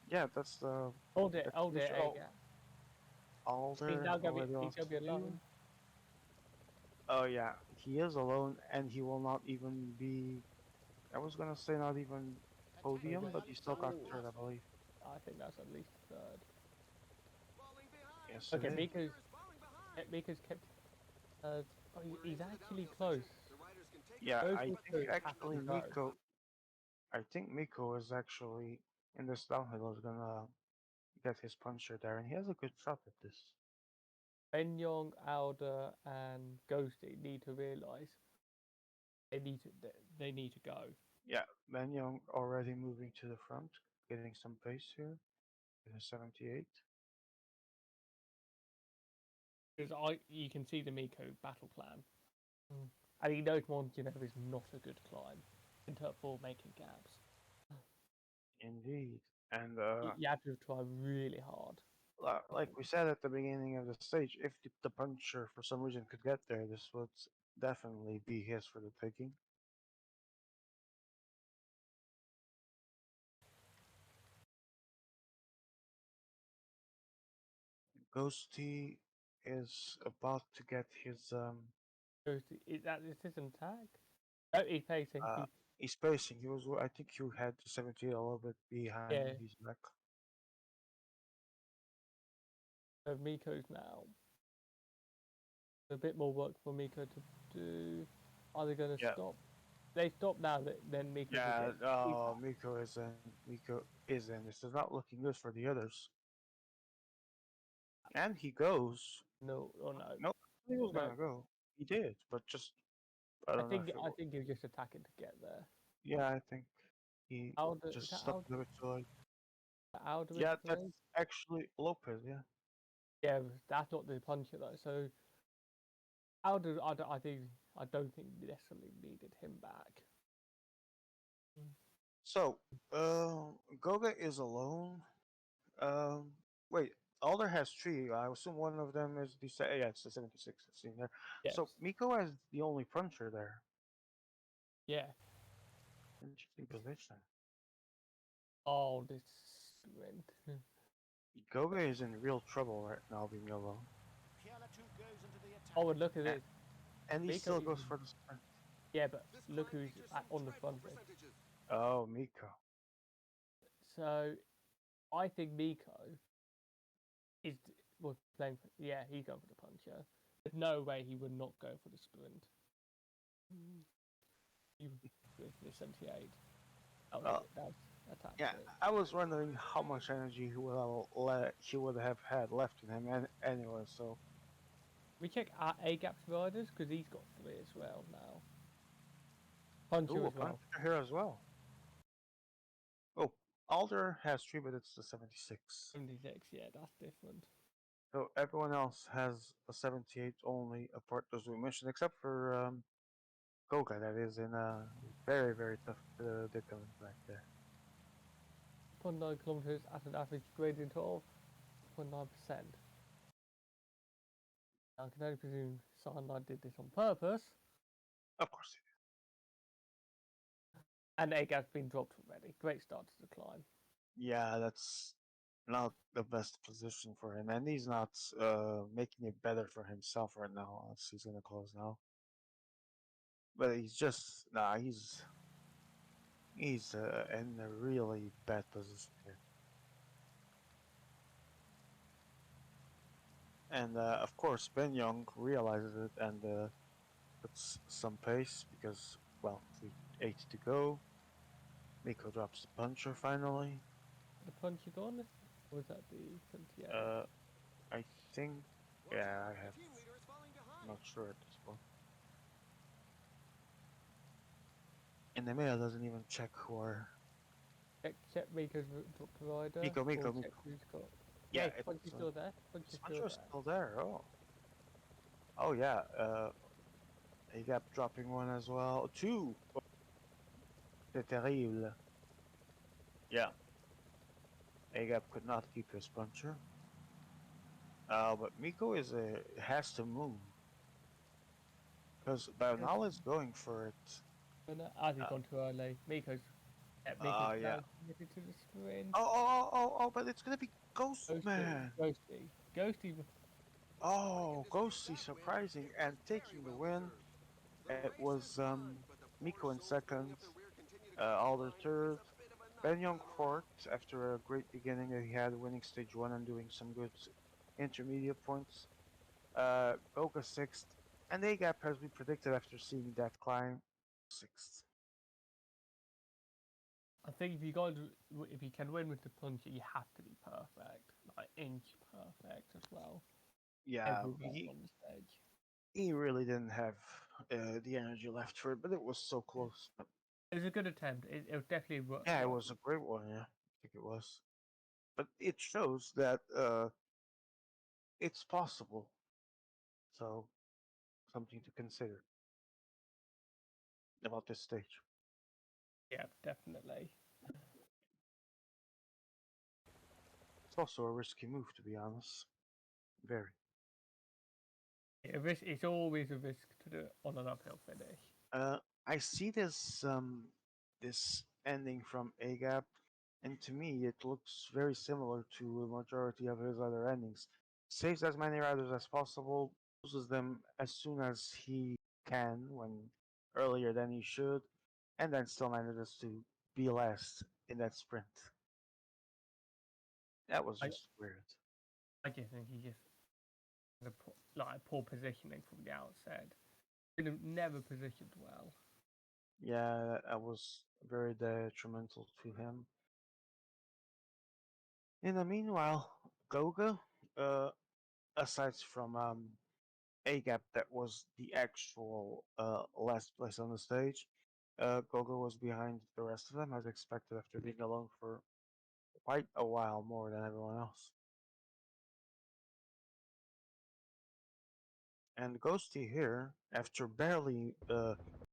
yeah. That's the Hold it, that's hold the it, issue. a Oh, gap. He's Alder now going to be. already He's lost going to be two. alone. Oh yeah, he is alone, and he will not even be. I was gonna say not even podium, but he still got third, I believe. I think that's at least third. Yes, it Okay, is. Miko's kept. Oh, he's actually close. Yeah, Those I think two have actually to go. Miko. I think Miko is actually in this downhill is gonna get his puncher there, and he has a good shot at this. Ben Young, Alder, and Ghosty need to realize they need to go. Yeah, Young already moving to the front, getting some pace here. In a 78. Because you can see the Miko battle plan, and he knows Montenegro is not a good climb for making gaps. Indeed. And You have to try really hard. like we said at the beginning of the stage, if the puncher for some reason could get there, this would definitely be his for the taking. Ghosty is about to get his Is this an attack? Oh, he's pacing. uh he's pacing. He was I think he had the 78 a little bit behind Yeah. his back. So Miko's now a bit more work for Miko to do. Are they going to Yeah. stop? They stop now. Then Miko will Yeah, get. Miko is in. Miko is in. This is not looking good for the others. And he goes. No, oh no, No, he was no. gonna go. He did, but just I don't know if it I was. think he was just attacking to get there. Yeah, I think he Alder, is just that stopped a bit too late. Alder in Yeah, that's place? actually Lopez. Yeah. Yeah, that's not the puncher though. So Alder, I don't think necessarily needed him back. So, Goga is alone. Um, Wait, Alder has three. I assume one of them is the yeah, it's the 76. I've seen there. Yes. So Miko has the only puncher there. Yeah. Interesting position. Oh, this sprint. Goga is in real trouble right now, being alone, Oh, and look at this. and he Miko still goes even. for the sprint. Yeah, but look who's on the front of it. Oh, Miko. So I think Miko is was playing. Yeah, he's going for the puncher. There's no way he would not go for the sprint. You with the 78. That was Uh, it. That's attack Yeah, it. I was wondering how much energy he would have had left in him, and anyway. So We check our A gaps riders because he's got three as well now. Puncher Ooh, a as well. puncher here as well. Oh, Alder has three, but it's the 76. 76, yeah, that's different. So everyone else has a 78 only, apart as we mentioned, except for Goga, that is in a very, very tough predicament back there. 0.9 kilometers at an average gradient of 0.9%. I can only presume Cyanide did this on purpose, Of course. and egg has been dropped already. Great start to the climb. Yeah, that's not the best position for him, and he's not making it better for himself right now. As he's gonna close now, but he's just nah. He's in a really bad position here, and of course Ben Young realizes it and puts some pace because well, 3:80 to go. Miko drops the puncher finally. The punch you gone? Or was that the 78? Uh, I think yeah, I have. I'm not sure at this point. And the mail doesn't even check who are Check Miko's dropped the rider. Miko, Or Miko, check Miko. who's got. Yeah, Yeah, it's punch is still there. Punch is still Sponsor's there. still there. Oh, oh yeah. He got dropping one as well. Two. C'est terrible. Yeah, Agap could not keep his puncher. But Miko has to move because Bernal is going for it. And as he's Uh, gone too early, Miko's yeah. now committed to the sprint. Oh! But it's gonna be Ghost Ghosty, Man. Ghosty. Oh, Ghosty surprising and taking the win. It was Miko in second, Alder third, Ben Young fourth after a great beginning that he had winning stage one and doing some good intermediate points. Goga sixth, and Agap as we predicted after seeing that climb, sixth. I think if you can win with the puncher, you have to be perfect, like inch perfect as well. Yeah, Everywhere on the stage. he really didn't have the energy left for it, but it was so close. But It was a good attempt. It was definitely yeah, it worth. was a great one. Yeah, I think it was. But it shows that it's possible. So something to consider about this stage. Yeah, definitely. It's also a risky move, to be honest. Very. It's always a risk to do it on an uphill finish. Uh, I see this ending from Agap, and to me it looks very similar to a majority of his other endings. Saves as many riders as possible, loses them as soon as he can, when earlier than he should, and then still manages to be last in that sprint. That was I just weird. I just think he just had like poor positioning from the outset. Never positioned well. Yeah, that was very detrimental to him. In the meanwhile, Goga, uh, aside from A-Gap, that was the actual last place on the stage, Goga was behind the rest of them as expected after being alone for quite a while more than everyone else. And Ghosty here, after barely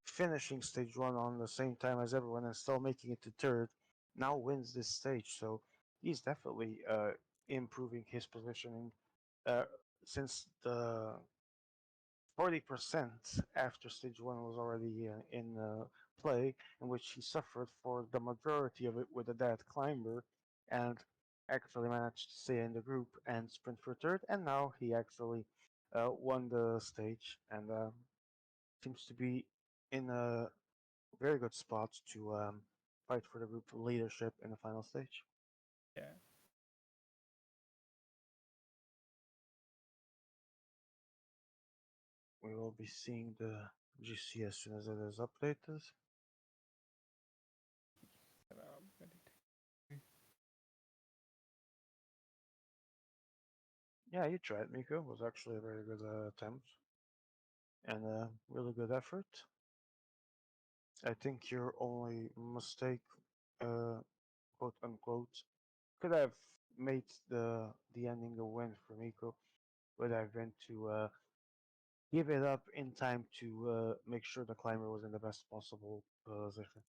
finishing stage one on the same time as everyone and still making it to third, now wins this stage. So he's definitely improving his positioning uh, since the 40% after stage one was already in play, in which he suffered for the majority of it with a dead climber and actually managed to stay in the group and sprint for third. And now he actually won the stage and seems to be in a very good spot to fight for the group leadership in the final stage. Yeah. We will be seeing the GC as soon as it is updated. Yeah, you tried, Miko. It was actually a very good attempt and a really good effort. I think your only mistake, uh, quote unquote, could have made the ending a win for Miko, would have been to give it up in time to make sure the climber was in the best possible position.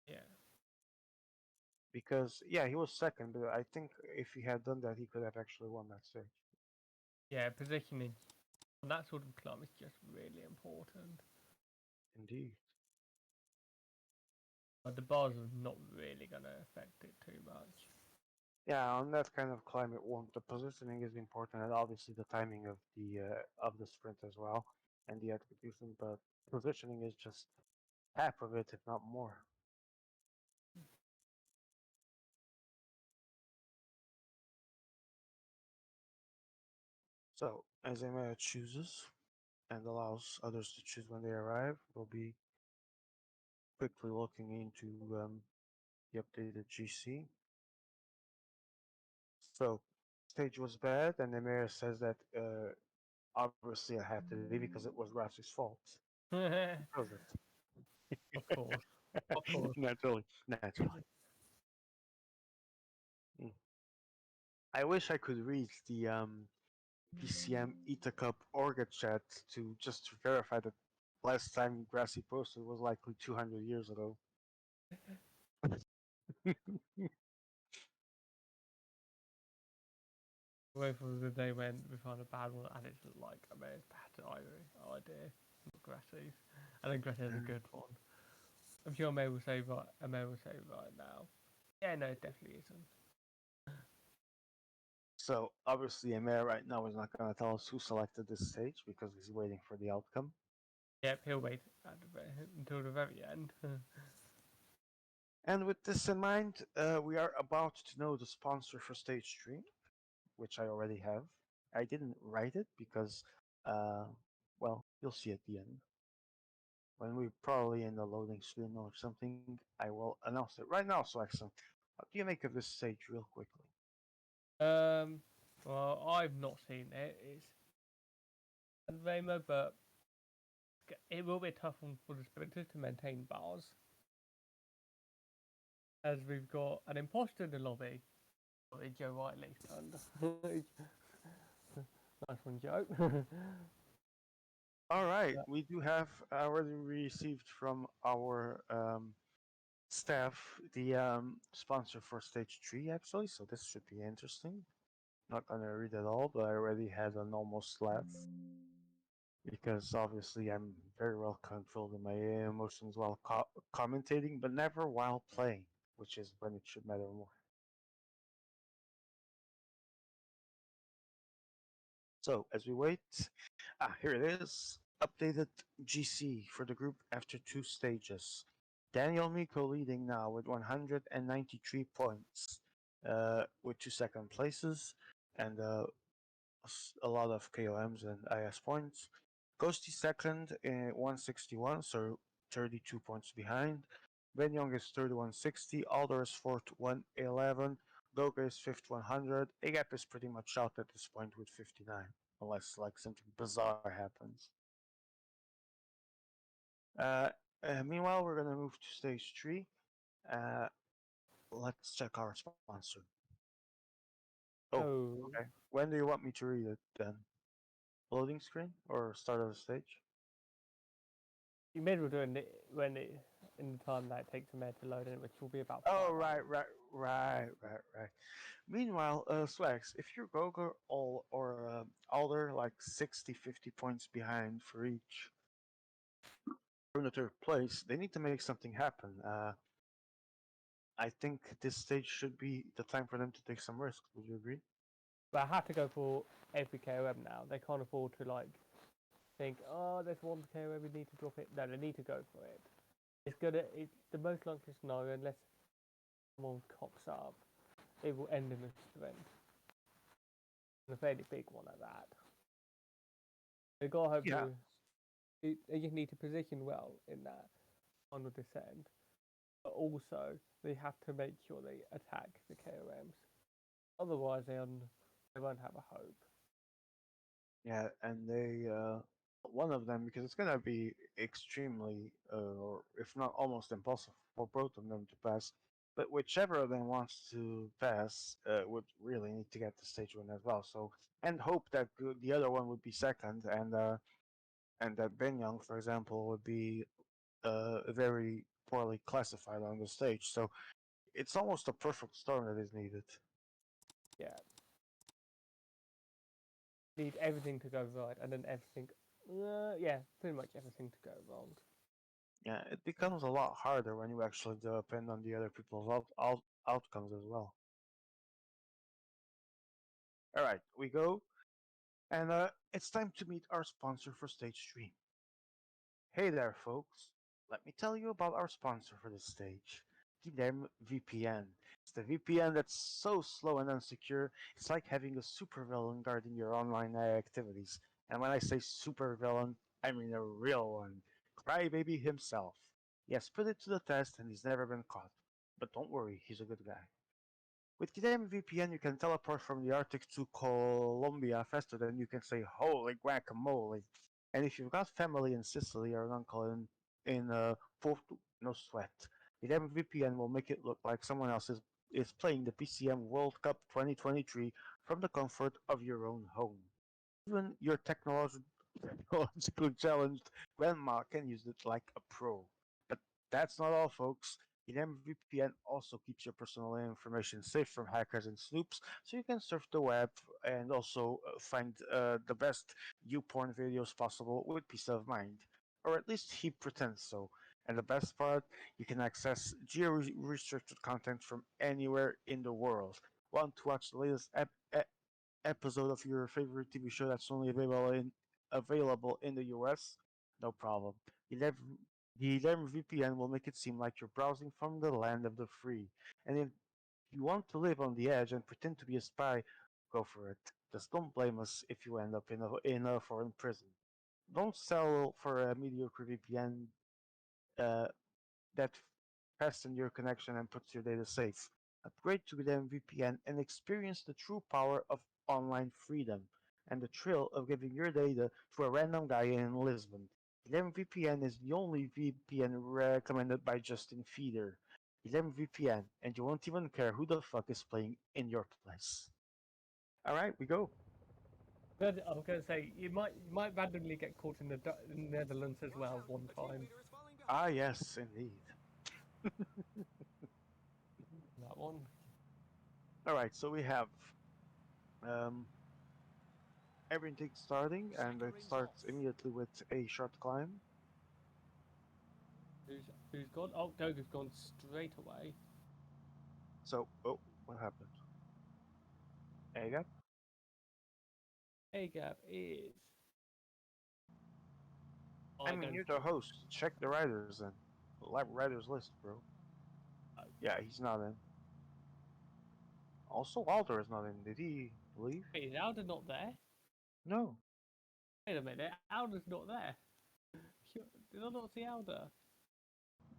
Yeah. Because yeah, he was second, but I think if he had done that, he could have actually won that stage. Yeah, positioning on that sort of climb is just really important. Indeed. But the bars are not really going to affect it too much. Yeah, on that kind of climb, it won't. The positioning is important, and obviously the timing of the sprint as well, and the execution. But positioning is just half of it, if not more. So, as Emma chooses and allows others to choose when they arrive, we'll be quickly looking into the updated GC. So, stage was bad, and the mayor says that obviously it had to be because it was Rafi's fault. Of Was it? course. Of course. Naturally, naturally. Mm. I wish I could read the PCM ITA Cup Orga chat to just to verify that last time Grassy posted was likely 200 years ago. Wait for the day when we find a bad one and it's like a bad idea. Not Gratty's. I think Gratty has a good one. I'm sure May will say right now. Yeah, no, it definitely isn't. So obviously, Emir right now is not going to tell us who selected this stage because he's waiting for the outcome. Yep, he'll wait until the very end. And with this in mind, we are about to know the sponsor for stage 3, which I already have. I didn't write it because, uh, well, you'll see at the end. When we're probably in the loading screen or something, I will announce it right now. So, Axon, what do you make of this stage, real quickly? um, well, I've not seen it. It's Ramo, but it will be a tough one for the sprinters to maintain bars, as we've got an imposter in the lobby. Sorry, Joe Whiteley. Nice one, Joe. All right, we do have already received from our staff the sponsor for stage 3, actually. So this should be interesting. Not gonna read it all, but I already had an almost laugh because obviously I'm very well controlled in my emotions while commentating, but never while playing, which is when it should matter more. So as we wait, here it is. Updated GC for the group after 2 stages. Daniel Miko leading now with 193 points, with 2 second places and a lot of KOMs and IS points. Ghosty second in 161, so 32 points behind. Ben Young is 3160, Alder is fourth 111, Goga is fifth 100. Agap is pretty much out at this point with 59, unless like something bizarre happens. Uh, Meanwhile, we're gonna move to stage 3. Uh, let's check our sponsor. Oh, Oh, okay. When do you want me to read it then? Loading screen or start of the stage? you may as well do it in the time that it takes a minute to load in, which will be about Oh, 5 hours. right. Meanwhile, Swags, if you're Goga or Alder like 60, 50 points behind for each in the third place, they need to make something happen. I think this stage should be the time for them to take some risks. Would you agree? But I have to go for every KOM now. They can't afford to like think, oh, there's one KOM, we need to drop it. No, they need to go for it. It's the most likely scenario unless someone cocks up. It will end in a sprint. And a fairly big one at that. They gotta hope Yeah, they just need to position well in that final descent. But also they have to make sure they attack the KOMs. Otherwise they they won't have a hope. Yeah, and they one of them because it's gonna be extremely, or if not almost impossible for both of them to pass. But whichever of them wants to pass would really need to get the stage win as well. So and hope that the other one would be second, and that Ben Young, for example, would be very poorly classified on the stage. So it's almost a perfect storm that is needed. Yeah, need everything to go right, and then everything. Yeah, pretty much everything to go wrong. Yeah, it becomes a lot harder when you actually depend on the other people's outcomes as well. All right, we go, and it's time to meet our sponsor for stage three. Hey there, folks. Let me tell you about our sponsor for this stage, Kidem VPN. It's the VPN that's so slow and unsecure, it's like having a supervillain guarding your online activities. And when I say supervillain, I mean a real one. Crybaby himself. He has put it to the test and he's never been caught. But don't worry, he's a good guy. With Kidem VPN, you can teleport from the Arctic to Colombia faster than you can say "Holy guacamole!" And if you've got family in Sicily or an uncle in Porto, no sweat. Kidem VPN will make it look like someone else is playing the PCM World Cup 2023 from the comfort of your own home. Even your technologically challenged grandma can use it like a pro. But that's not all, folks. VPN also keeps your personal information safe from hackers and snoops, so you can surf the web and also find the best YouPorn videos possible with peace of mind. Or at least he pretends so. And the best part, you can access geo-restricted content from anywhere in the world. Want to watch the latest episode of your favorite TV show that's only available in the US? No problem. 11, the 11 VPN will make it seem like you're browsing from the land of the free. And if you want to live on the edge and pretend to be a spy, go for it. Just don't blame us if you end up in a foreign prison. Don't sell for a mediocre VPN uh, that fastens your connection and puts your data safe. Upgrade to the VPN and experience the true power of online freedom and the thrill of giving your data to a random guy in Lisbon. 11 VPN is the only VPN recommended by Justin Feeder. 11 VPN, and you won't even care who the fuck is playing in your place. All right, we go. I was gonna say you might randomly get caught in the Netherlands as well one time. Ah, yes, indeed. That one. All right, so we have um, everything starting, and it starts immediately with a short climb. Who's gone? Oh, Goga's gone straight away. So, oh, what happened? Aga? A gap is. Oh, I I mean, don't. you're the host. Check the writers then. Writers list, bro. Yeah, he's not in. Also, Walter is not in. Did he leave? Wait, is Alda not there? No. Wait a minute, Alda's not there. Did I not see Alda?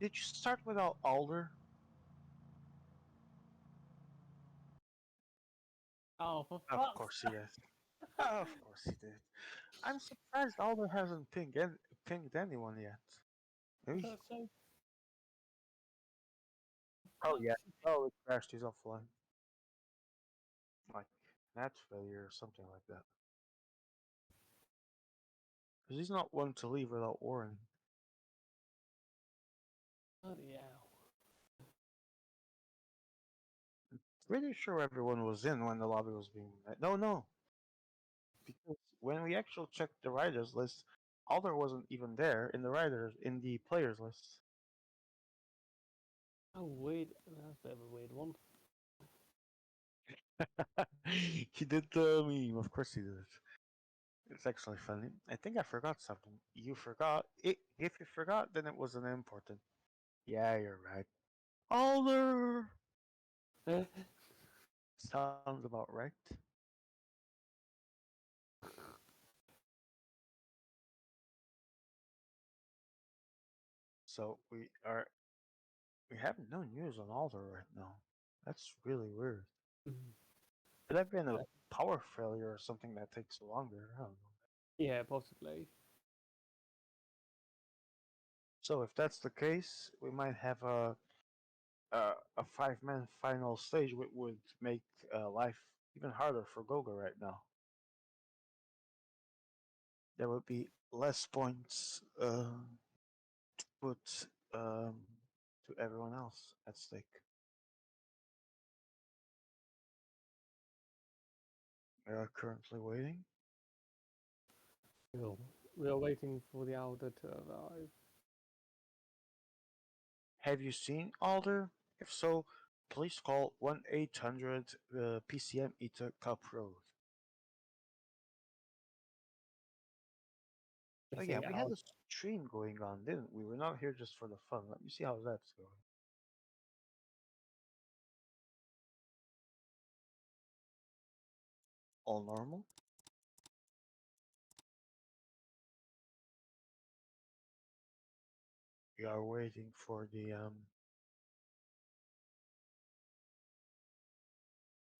Did you start without Alder? Oh, for Of fuck's course he did. Of course he did. I'm surprised Alder hasn't pinged anyone yet. Maybe. sake! So, Oh yeah. fuck's Oh, it crashed. He's offline. Like net failure or something like that. Because he's not one to leave without warning. bloody hell. Pretty sure everyone was in when the lobby was being. No, no. Because when we actually checked the writers list, Alder wasn't even there in the players list. Oh, weird. That's a bit of a weird one. He did the meme, of course he did. It's actually funny. I think I forgot something. You forgot it. If you forgot, then it wasn't important. Yeah, you're right. Alder sounds about right. So we have no news on Alder right now. That's really weird. Could have been a power failure or something that takes longer. I don't know. Yeah, possibly. So if that's the case, we might have a 5-man final stage, which would make life even harder for Goga right now. There would be less points to put to everyone else at stake. We are currently waiting. We are waiting for the Elder to arrive. Have you seen Alder? If so, please call 1-800 PCM ITA Cup Road. We Oh yeah, see we had Elder. a stream going on, didn't we? We're not here just for the fun. Let me see how that's going. All normal? We are waiting for the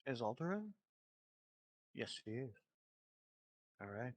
Is Alder in? Yes, he is. All right.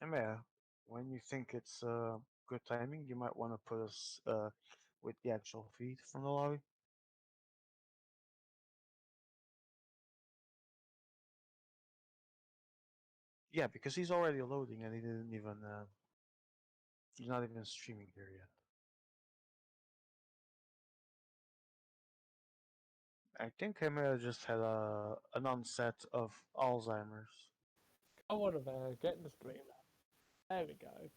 Emma, when you think it's good timing, you might want to put us with the actual feed from the lobby. Yeah, because he's already loading and he didn't even he's not even streaming here yet. I think Emma just had an onset of Alzheimer's. Come on, man, get in the stream. There we go.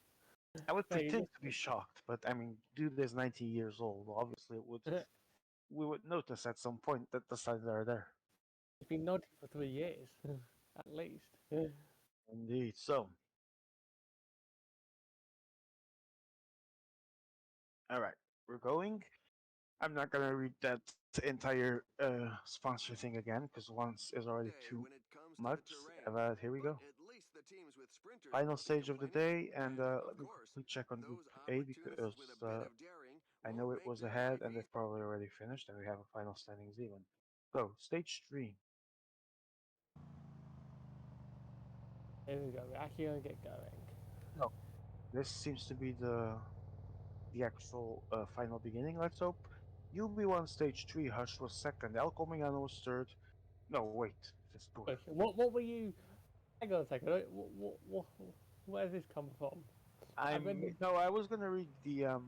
I would There you pretend to be shocked, but I mean, dude is 90 years old. Obviously, it would go. we would notice at some point that the signs are there. It's been nodding for 3 years, at least. Indeed. So, all right, we're going. I'm not gonna read that entire sponsor thing again because once is already too much. But here we go. Final stage of the day, and let me quickly check on Group A because I know it was ahead and they've probably already finished, and we have a final standings even. Go stage 3. Here we go. We're actually gonna get going. Oh, this seems to be the actual final beginning. Let's hope. UB1 stage 3. Hush was second. El Comingano was third. No, wait, this is poor. Wait, what were you? Hang on a second. Where's this come from? I read the. I was gonna read the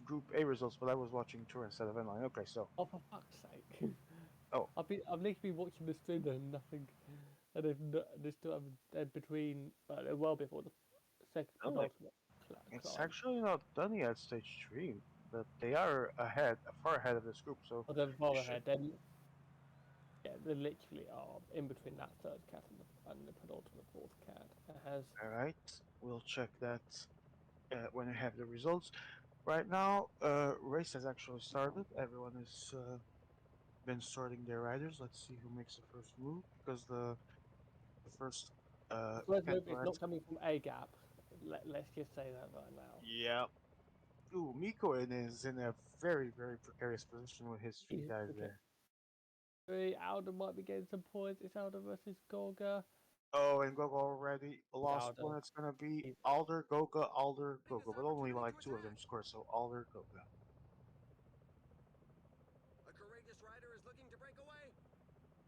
Group A results, but I was watching tour instead of inline. Okay, so Oh, for fuck's sake! oh, I've literally been watching the stream and nothing, and they still have between well before the second no, penultimate it's climb. actually not done yet. Stage 3, but they are ahead, far ahead of this group. So Or they're they far should. ahead. Then yeah, they literally are in between that third cat and the penultimate fourth cat. It has. All right, we'll check that when I have the results. Right now, race has actually started. Everyone has been sorting their riders. Let's see who makes the first move because the first First move is canter. not coming from a gap. Let's just say that right now. Yeah. Ooh, Miko is in a very precarious position with his three guys Okay. there. Alder might be getting some points. It's Alder versus Gorga. Oh, and Gogo already lost Alder. one. It's gonna be He's Alder, Gogo, but only like two of them score. So Alder, Gogo.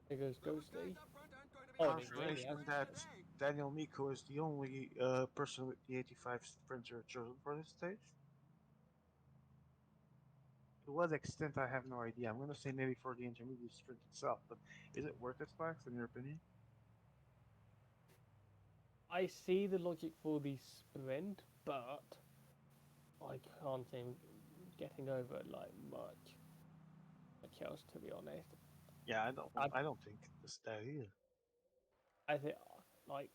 there goes Ghosty. Oh, and Confirmation Ingredients. that Daniel Miko is the only person with the 85 sprinter chosen for this stage. To what extent, I have no idea. I'm going to say maybe for the intermediate sprint itself, but is it worth it, Sparks, in your opinion? I see the logic for the sprint, but I can't see him getting over like much else, to be honest. Yeah, I don't. I I don't think it's that either. I think like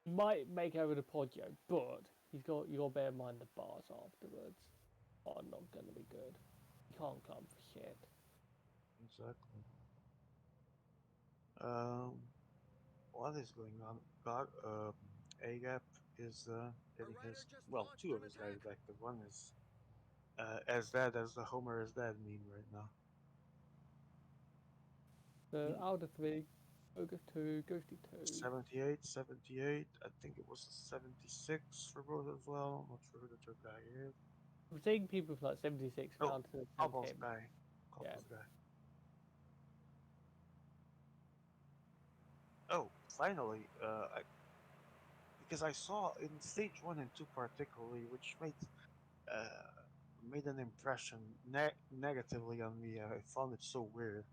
might make over the Poggio, but you got to bear in mind the bars afterwards are not going to be good. You can't climb for shit. Exactly. Um, what is going on? God, Agap is getting his two of his guys back. The one is as dead as the Homer is dead meme right now. So Hmm. out of three, Ogre 2, Ghosty 2. 78, 78. I think it was a 76 for both as well. I'm not sure who the third guy is. I'm seeing people with like 76 Oh, down to 10k. Couples guy. Yeah, Couples guy. Oh, finally, because I saw in stage one and two particularly, which uh, made an impression negatively on me. I found it so weird.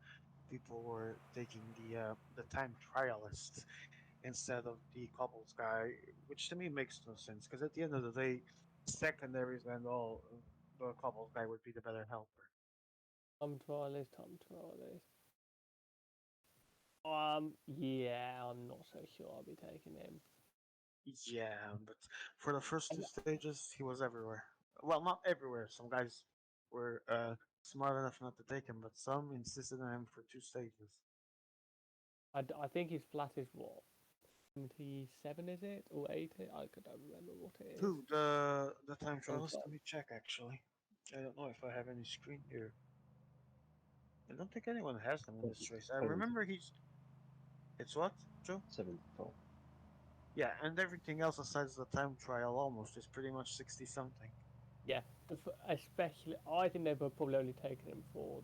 People were taking the time trialist instead of the couples guy, which to me makes no sense. Because at the end of the day, secondaries and all, the couples guy would be the better helper. time trialist. Yeah, I'm not so sure I'll be taking him. Yeah, but for the first two And stages, he was everywhere. Well, not everywhere. Some guys were smart enough not to take him, but some insisted on him for two stages. I think his flat is what? 77 is it? Or 80? I don't remember what it is. Who the time Time trialist? trial. Let me check. Actually, I don't know if I have any screen here. I don't think anyone has them in this race. I 70, remember he's. It's what, Joe? 74. Yeah, and everything else besides the time trial almost is pretty much 60 something. Yeah, especially, I think they've probably only taken him for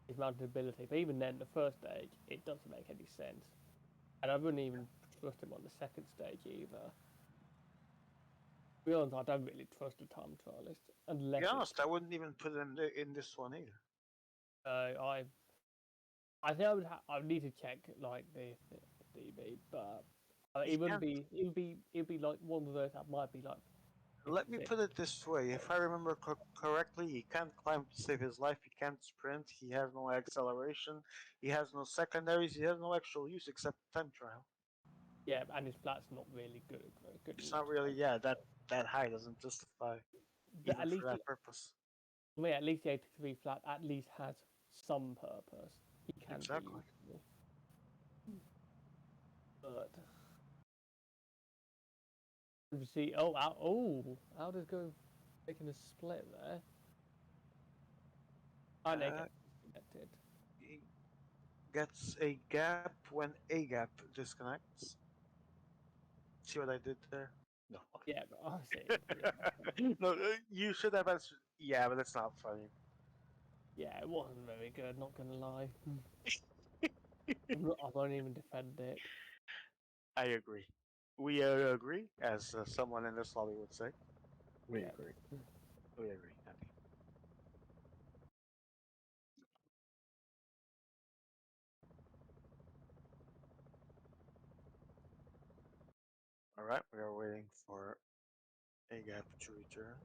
his mounted ability. But even then, the first stage, it doesn't make any sense. And I wouldn't even trust him on the second stage either. To be honest, I don't really trust a time trialist To be unless it's. honest, I wouldn't even put him in this one either. I think I would need to check like the DB, but He can't. it would be like one of those that might be like Let me 56. put it this way: if I remember correctly, he can't climb to save his life. He can't sprint. He has no acceleration. He has no secondaries. He has no actual use except time trial. Yeah, and his flat's not really good It's enough not to really, take. yeah, that high doesn't justify But even for that purpose. at least the 83 flat at least has some purpose. He can be Exactly. useful, but you see, how does go making a split there? I know Uh, get disconnected. he gets a gap when a gap disconnects. See what I did there? No. Yeah, but I see. Yeah, No, you should have answered. Yeah, but that's not funny. yeah, it wasn't very good. Not gonna lie. I won't even defend it. I agree. We agree, as someone in this lobby would say. We Yeah, agree. We agree. Okay. All right. We are waiting for a gap to return.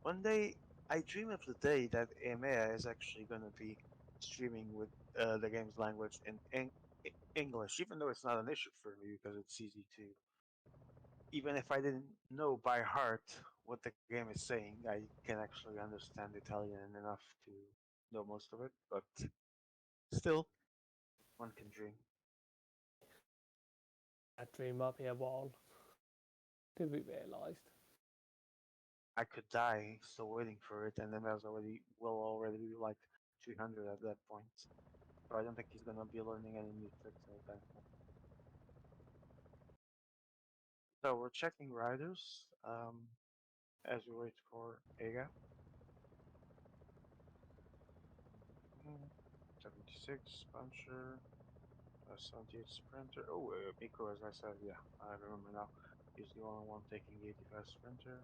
One day, I dream of the day that EMEA is actually going to be streaming with the game's language in English, even though it's not an issue for me because it's easy to. Even if I didn't know by heart what the game is saying, I can actually understand Italian enough to know most of it. But still, one can dream. I dream up here while to be realised. I could die still waiting for it, and then there's already be like 300 at that point. So I don't think he's gonna be learning any new tricks anytime soon. So we're checking riders as we wait for Ega. 76 puncher, 78 sprinter. Oh, Miko, as I said, yeah, I remember now. He's the only one taking the 85 sprinter.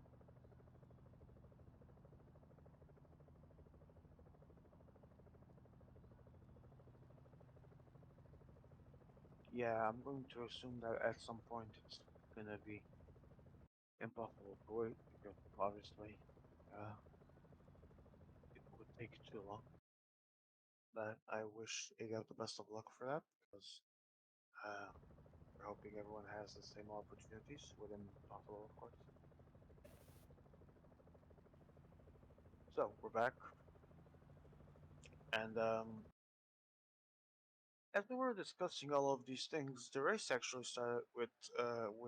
Yeah, I'm going to assume that at some point it's gonna be impossible to wait because obviously uh, it would take too long. But I wish Igor the best of luck for that because uh, we're hoping everyone has the same opportunities within possible, of course. So we're back, and as we were discussing all of these things, the race actually started with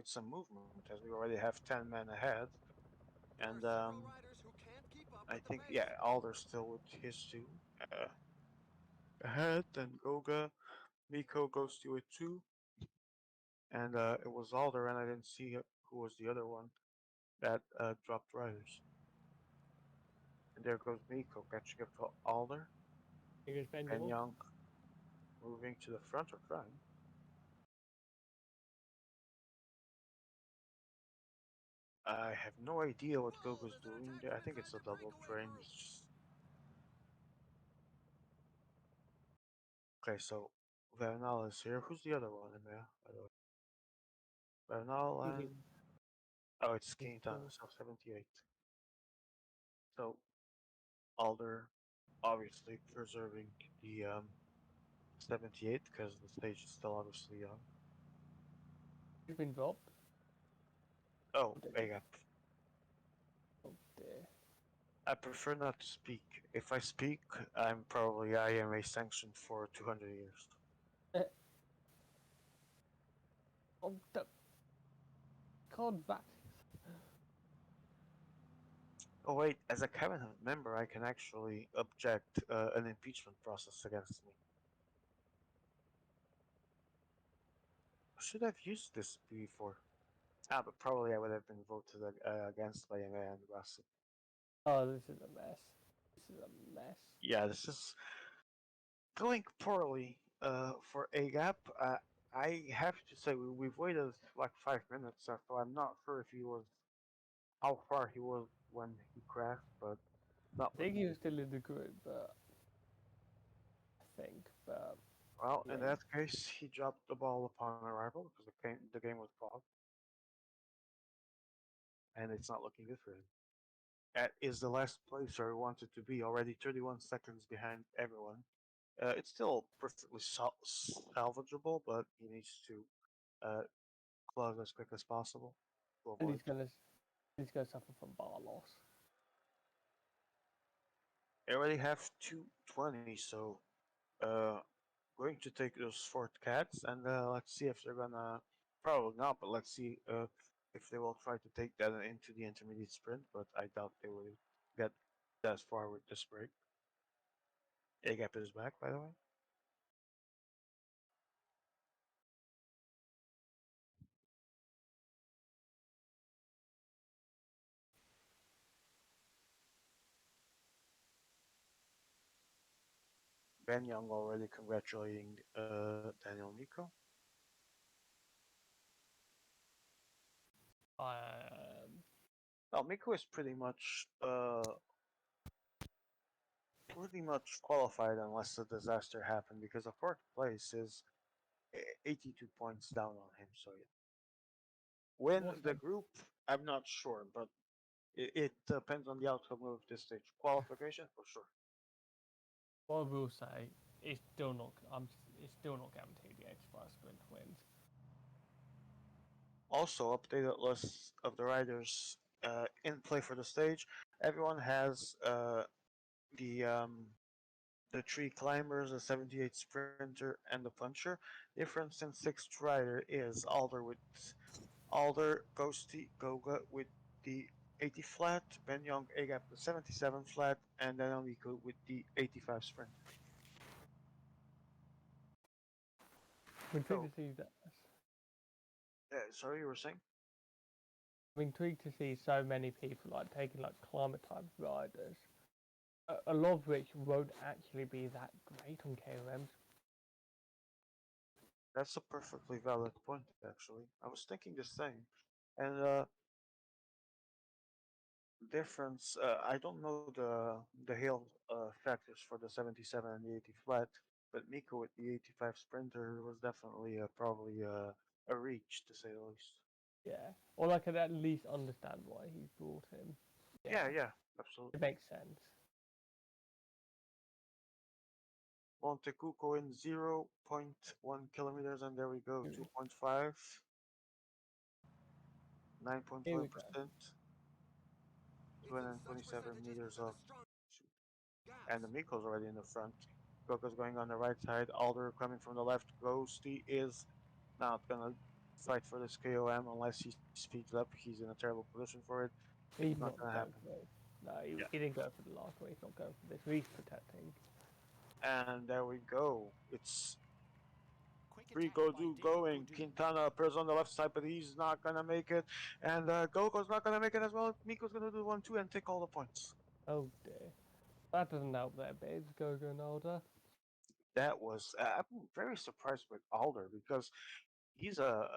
some movement, as we already have 10 men ahead, There are and several riders who can't keep up I with the think yeah, pace. Alder's still with his two ahead, then Goga, Miko goes to it too, and it was Alder, and I didn't see who was the other one that dropped riders. And there goes Miko catching up to Alder, Biggest and Benjamin. Young moving to the front or trying. I have no idea what Whoa, Gogo's there's an doing attack there. I from think it's inside a the double breakaway train. group. It's just okay. So Vernal is here. Who's the other one in there? By the way, Vernal He and oh, it's is Quintana. fourth. So 78. So Alder obviously preserving the 78 because the stage is still obviously young. He's been dropped. Oh, Oh, dear. Agap. Oh dear. I prefer not to speak. If I speak, I'm probably IMA sanctioned for 200 years. Uh, oh, God back. Oh wait, as a cabinet member, I can actually object an impeachment process against me. I should have used this before. Ah, but probably I would have been voted against by MA and Rossi. Oh, this is a mess. This is a mess. Yeah, this is going poorly for AGAP. I have to say we've waited like 5 minutes, so I'm not sure if he was how far he was when he crashed, but not I think looking he good. was still in the group, but I think, but Well, in yeah, that case, he dropped the ball upon arrival because the game was clogged, and it's not looking good for him. That is the last place where he wanted to be, already 31 seconds behind everyone. It's still perfectly salvageable, but he needs to uh, close as quick as possible to and avoid. he's gonna suffer from bar loss. They already have 220, so uh, going to take those fourth cats, and let's see if they're gonna. Probably not, but let's see if they will try to take that into the intermediate sprint. But I doubt they will get that far with this break. A-Gap is back, by the way. Ben Young already congratulating Daniel Nico. Um, Well, Miko is pretty much qualified unless a disaster happened because the fourth place is 82 points down on him. So yeah, win what's the that? group. I'm not sure, but it depends on the outcome of this stage. Qualification for sure. What I will say, it's still not. It's still not guaranteed the 85 sprint wins. Also, updated list of the riders in play for the stage. Everyone has the um, the three climbers, the 78 sprinter, and the puncher. Difference in sixth rider is Alder, Ghosty, Goga with the 80 flat, Ben Young, Agap the 77 flat, and then Nico with the 85 sprint. I'm intrigued So, to see that. sorry, you were saying? I'm intrigued to see so many people like taking like climate type riders, a lot of which won't actually be that great on KOMs. That's a perfectly valid point, actually. I was thinking the same. And difference, I don't know the hail factors for the 77 and the 80 flat. But Miko with the 85 Sprinter was definitely probably a reach, to say the least. Yeah. Or I could at least understand why he brought him. Yeah, Yeah. yeah, It absolutely. makes sense. Montekuko in 0.1 kilometers, and there we go, Ooh, 2.5, here we go. 9.5%, It's in such 227 percentages meters because of of strong shoot. And the gas. Miko's already in the front. Goko's going on the right side. Alder coming from the left. Ghosty is not gonna fight for this KOM unless he speeds up. He's in a terrible position for it. He's It's not not gonna going happen. for it. No, Yeah. he didn't go for the last one. He's not going for this. He's protecting. And there we go. It's Quick free attack by Godu David going. Godu. Quintana appears on the left side, but he's not gonna make it. And Goko's not gonna make it as well. Miko's gonna do 1-2 and take all the points. Oh dear. That doesn't help their bids, Gogo and Alder. That was I'm very surprised with Alder because he's a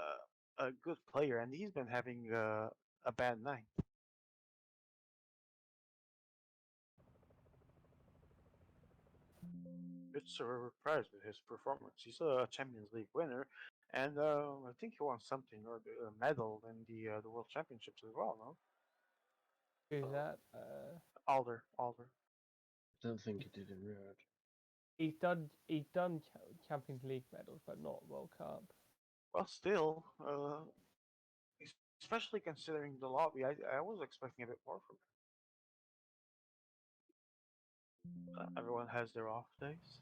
good player and he's been having a bad night. It's a surprise with his performance. He's a Champions League winner, and I think he won something or a medal in the World Championships as well. No, Who's uh, that? Alder. I don't think he did in Rio. He's done Champions League medals, but not World Cup. Well, still, especially considering the lobby, I was expecting a bit more from him. Everyone has their off days.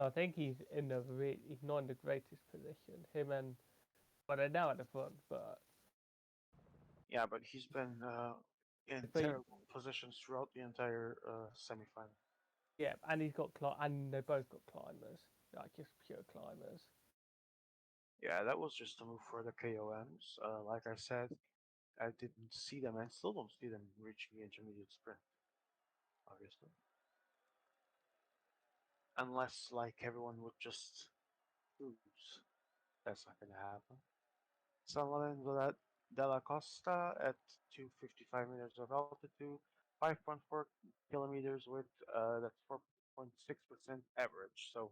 I think he's not in the greatest position. Him and well, they're now at the front, but Yeah, but he's been in but terrible positions throughout the entire semifinal. yeah, and and they both got climbers, like just pure climbers. Yeah, that was just a move for the KOMs. Like I said, I didn't see them and still don't see them reaching the intermediate sprint, obviously. Unless, like, everyone would just lose. That's not gonna happen. San Lorenzo della Costa at 255 meters of altitude, 5.4 kilometers with that's 4.6% average. So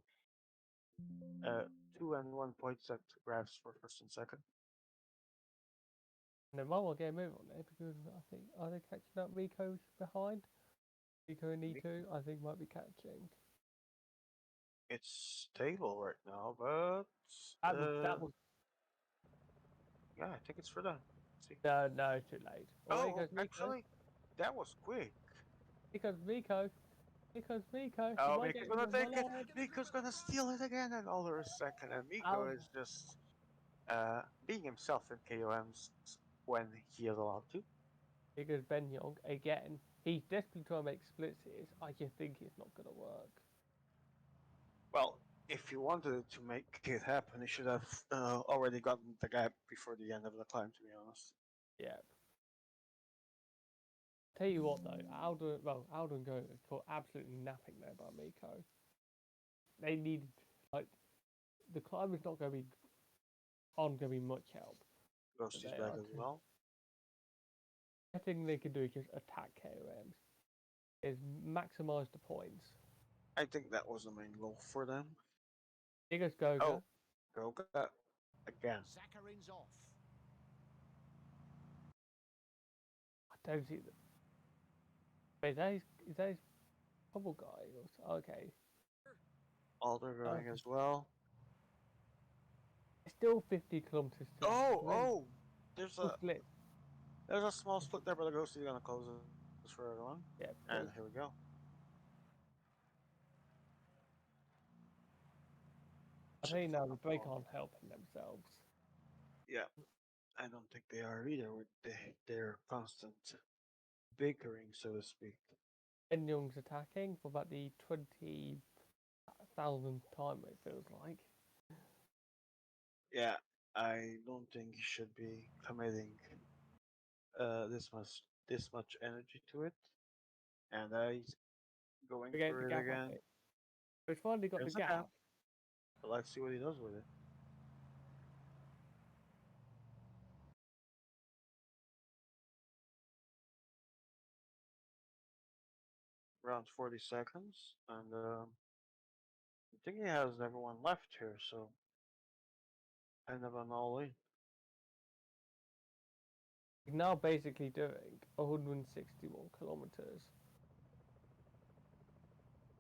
uh, 2 and 1 points at graphs for first and second. And they might well get a move on there because I think are they catching up? Rico's behind. Rico and E2, I think might be catching. It's stable right now, but That was yeah, I think it's for them. Let's see. no too late. Oh, here Oh, goes Rico. actually, that was quick. Here goes Rico. Here goes Rico. He Oh, might Miko's get gonna him take it. ahead. Miko's gonna steal it again, and Alder is second. And Miko Out. is just being himself in KOMs when he is allowed to. Here goes Ben Young again. He's desperately trying to make splits here. I just think it's not gonna work. Well, if he wanted to make it happen, he should have already gotten the gap before the end of the climb, to be honest. Yeah. Tell you what though, Aldo and Go caught absolutely nothing there by Miko. They needed like the climb is not going to be much help. Ghost is They back are as too. well. The thing they can do is just attack KOMs. Is maximize the points. I think that was the main goal for them. Here goes Goga. Oh, Goga again. Zaccharin's off. I don't see them. Wait, is that his bubble guy? Okay. Alder going as well. It's still 50 kilometers to Oh, split. oh! There's Full a split. there's a small split there, but the ghost is gonna close this for everyone. Yeah, And because here we go. I tell you now, the break Oh, aren't helping themselves. yeah, I don't think they are either with their constant bickering, so to speak. Ben Young's attacking for about the 20,000th time, it feels like. Yeah, I don't think he should be committing this much energy to it. And he's going We get the for it gap, I again. think. We've finally got the There's a gap. gap. But let's see what he does with it. around 40 seconds, and I think he has everyone left here, so kind of an all in. He's now basically doing 161 kilometers.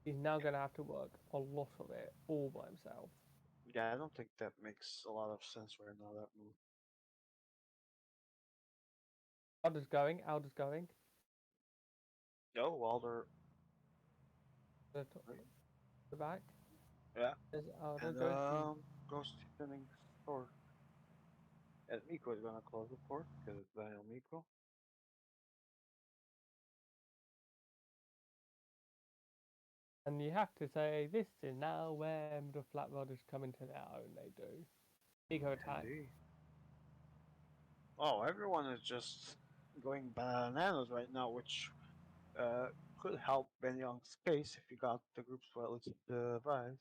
He's now going to have to work a lot of it all by himself. Yeah, I don't think that makes a lot of sense right now, that move. Alder's going. Alder's going. Yo, Walder. The, Right. the back. Yeah. There's Alder And goes to. goes to spinning store. And Miko is gonna close the port because it's Daniel Miko. And you have to say, this is now where the flat rodders come into their own. They do. Eco attack. Indeed. Oh, everyone is just going bananas right now, which uh, could help Ben Young's case if he got the group split device.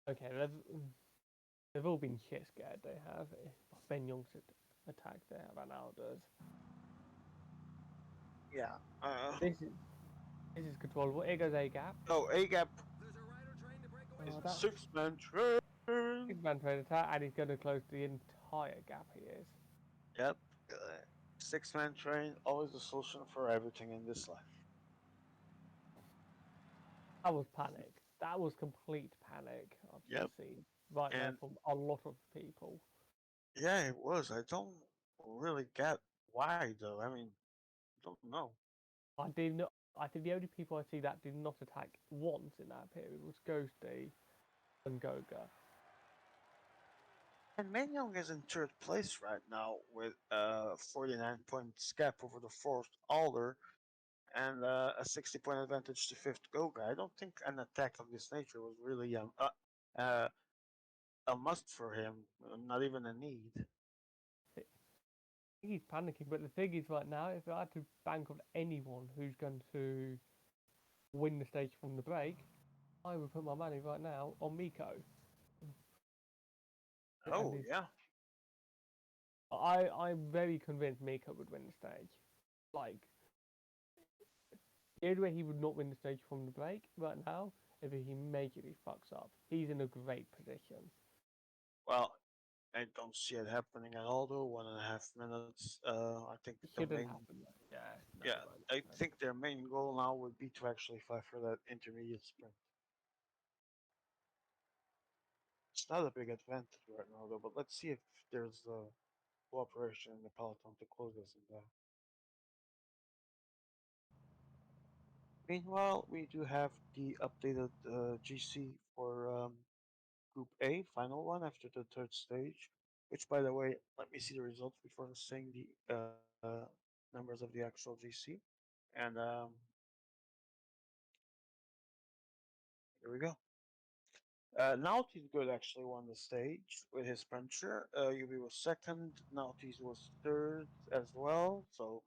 Okay, they've all been shit scared. They have. Ben Young's attack. They have an Alder's. Yeah. This is controllable. Here goes A gap. Oh, A gap is Oh, the that 6-man train. big man trade attack, and he's going to close the entire gap. He is. Yep. 6-man train, always the solution for everything in this life. That was panic. That was complete panic. I've Yep. just seen right there And from a lot of people. yeah, it was. I don't really get why though. I mean, don't know. I did not. I think the only people I see that did not attack once in that period was Ghosty and Goga. And Manyong is in third place right now with 49 points gap over the fourth Alder and a 60-point advantage to fifth Goga. I don't think an attack of this nature was really uh, a must for him, not even a need. I think he's panicking, but the thing is, right now, if I had to bank on anyone who's going to win the stage from the break, I would put my money right now on Miko. And Oh, yeah. I'm very convinced Miko would win the stage. Like, the only way he would not win the stage from the break right now if he majorly fucks up. He's in a great position. Well, I don't see it happening at all, though. 1.5 minutes. I think It the shouldn't main, happen. Yeah, no, yeah, it won't I happen. think their main goal now would be to actually fight for that intermediate sprint. It's not a big advantage right now, though. But let's see if there's cooperation in the peloton to close this and that. Meanwhile, we do have the updated GC for Group A, final one after the third stage. Which, by the way, let me see the results before saying the numbers of the actual GC. And here we go. Naughty's good actually won the stage with his puncher. UB was second. Naughty's was third as well. So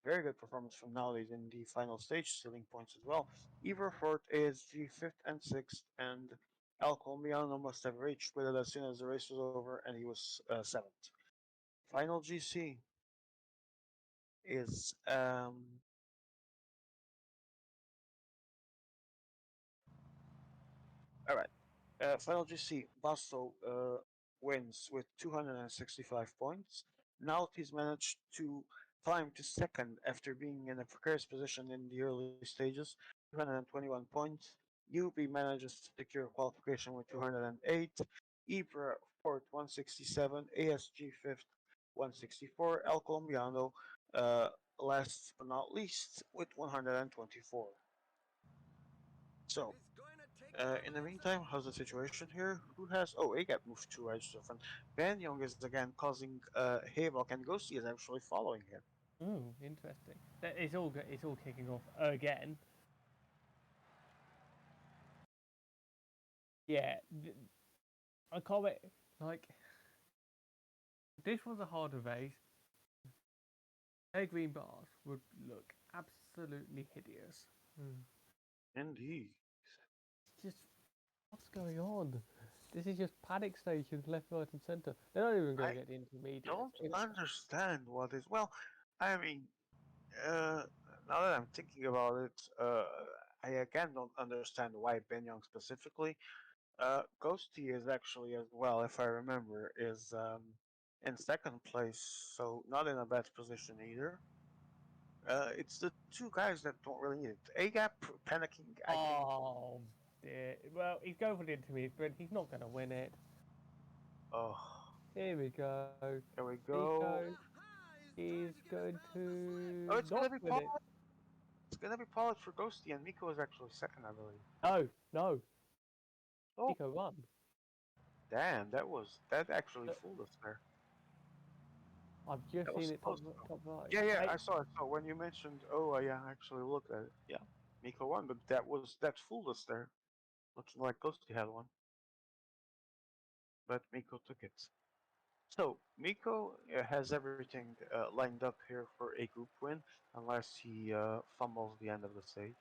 very good performance from Naughty's in the final stage, stealing points as well. Everfort is G fifth and sixth, and El Colombiano must have reached with it as soon as the race was over, and he was seventh. Final GC is all right. Final GC, Basso wins with 265 points. Now he's managed to climb to second after being in a precarious position in the early stages, 221 points. UB manages to secure qualification with 208. Ibra fourth, 167. ASG fifth, 164. El Colombiano last but not least with 124. So, in the meantime, how's the situation here? Who has? Oh, Agap moved to right to the front. Ban Young is again causing havoc, and Ghosty is actually following him. Ooh, interesting. It's all kicking off again. Yeah, I can't wait. Like, this was a harder race. Their green bars would look absolutely hideous. Indeed. It's just, what's going on? This is just panic stations left, right, and centre. They're not even going I to get the intermediates. don't understand what is. Well, I mean, uh, now that I'm thinking about it, I again don't understand why Benyang specifically. Ghosty is actually as well, if I remember, is in second place, so not in a bad position either. It's the two guys that don't really need it. A gap panicking, I think. Oh, dear. Well, he's going for the intermediate, but he's not going to win it. Oh, Here we go. there we Nico go. is going Oh, to it's not gonna be win Paul. it. It's gonna be Pollard for Ghosty, and Miko is actually second, I believe. No, no. Oh, Nico won. damn, that actually Uh, fooled us there. I've just That was seen it supposed to. top right. Yeah, yeah, Hey, I saw when you mentioned. Oh, yeah, I actually looked at it. Yeah, Miko won, but that fooled us there, looking like Ghosty had one, but Miko took it. So Miko has everything lined up here for a group win, unless he fumbles the end of the stage.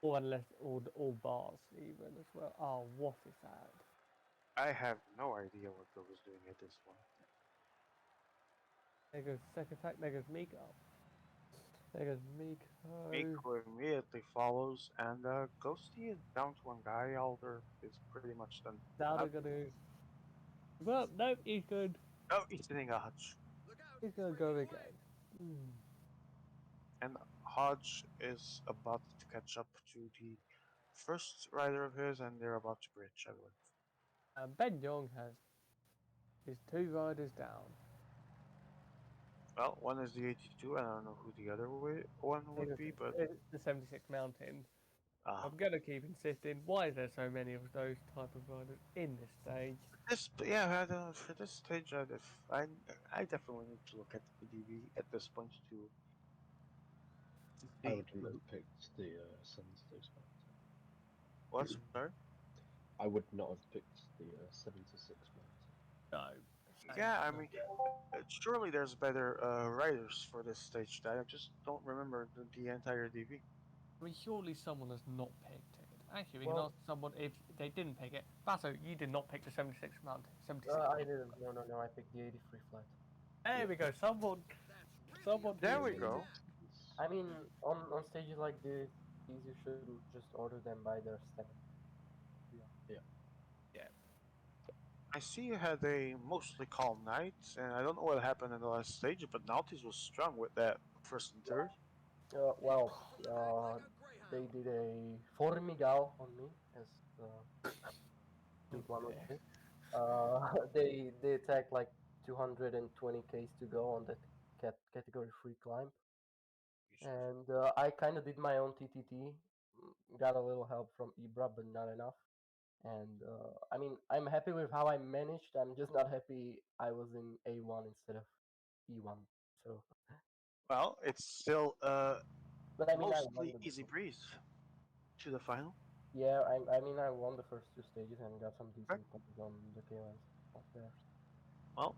or unless all bars even as well. Oh, what is that? I have no idea what Go was doing at this point. There goes second attack. There goes Miko. There goes Miko. Miko immediately follows, and Ghosty is down to one guy. Alder is pretty much done. Now they're gonna. Well, no, he's good. Oh, he's hitting a Hutch. He's gonna go again. Hmm. And Hodge is about to catch up to the first rider of his, and they're about to bridge, I believe. Ben Young has his two riders down. Well, one is the 82, and I don't know who the other one would be, but It's the 76 Mountain. uh, I'm gonna keep insisting. Why is there so many of those type of riders in this stage? yeah, I don't know, for this stage, I definitely need to look at the PDB at this point to I see wouldn't have picked the 76 what's mountain. sorry. I would not have picked the 76 mountain. No. Yeah, I mean, surely there's better riders for this stage. I just don't remember the entire DB. I mean, surely someone has not picked it. Actually, we can Well, ask someone if they didn't pick it. Basso, you did not pick the 76 Mountain. 76. I didn't. No. I picked the 83 flat. There we go. Someone There we here. go. I mean, on stages like this, you should just order them by their stamina. Yeah. Yeah. I see you had a mostly calm night, and I don't know what happened in the last stage, but Naughty's was strong with that first and third. Well, they did a formigal on me, as Oh, Big One would dear. say. They attacked like 220 k's to go on that category free climb, and I kind of did my own TTT. Got a little help from Ibra, but not enough. And I mean, I'm happy with how I managed. I'm just not happy I was in A1 instead of E1. So, Well, it's still but I mean, I won mostly the easy breeze to the final. yeah. I mean, I won the first two stages and got some Okay. decent points on the KOS up there. Well,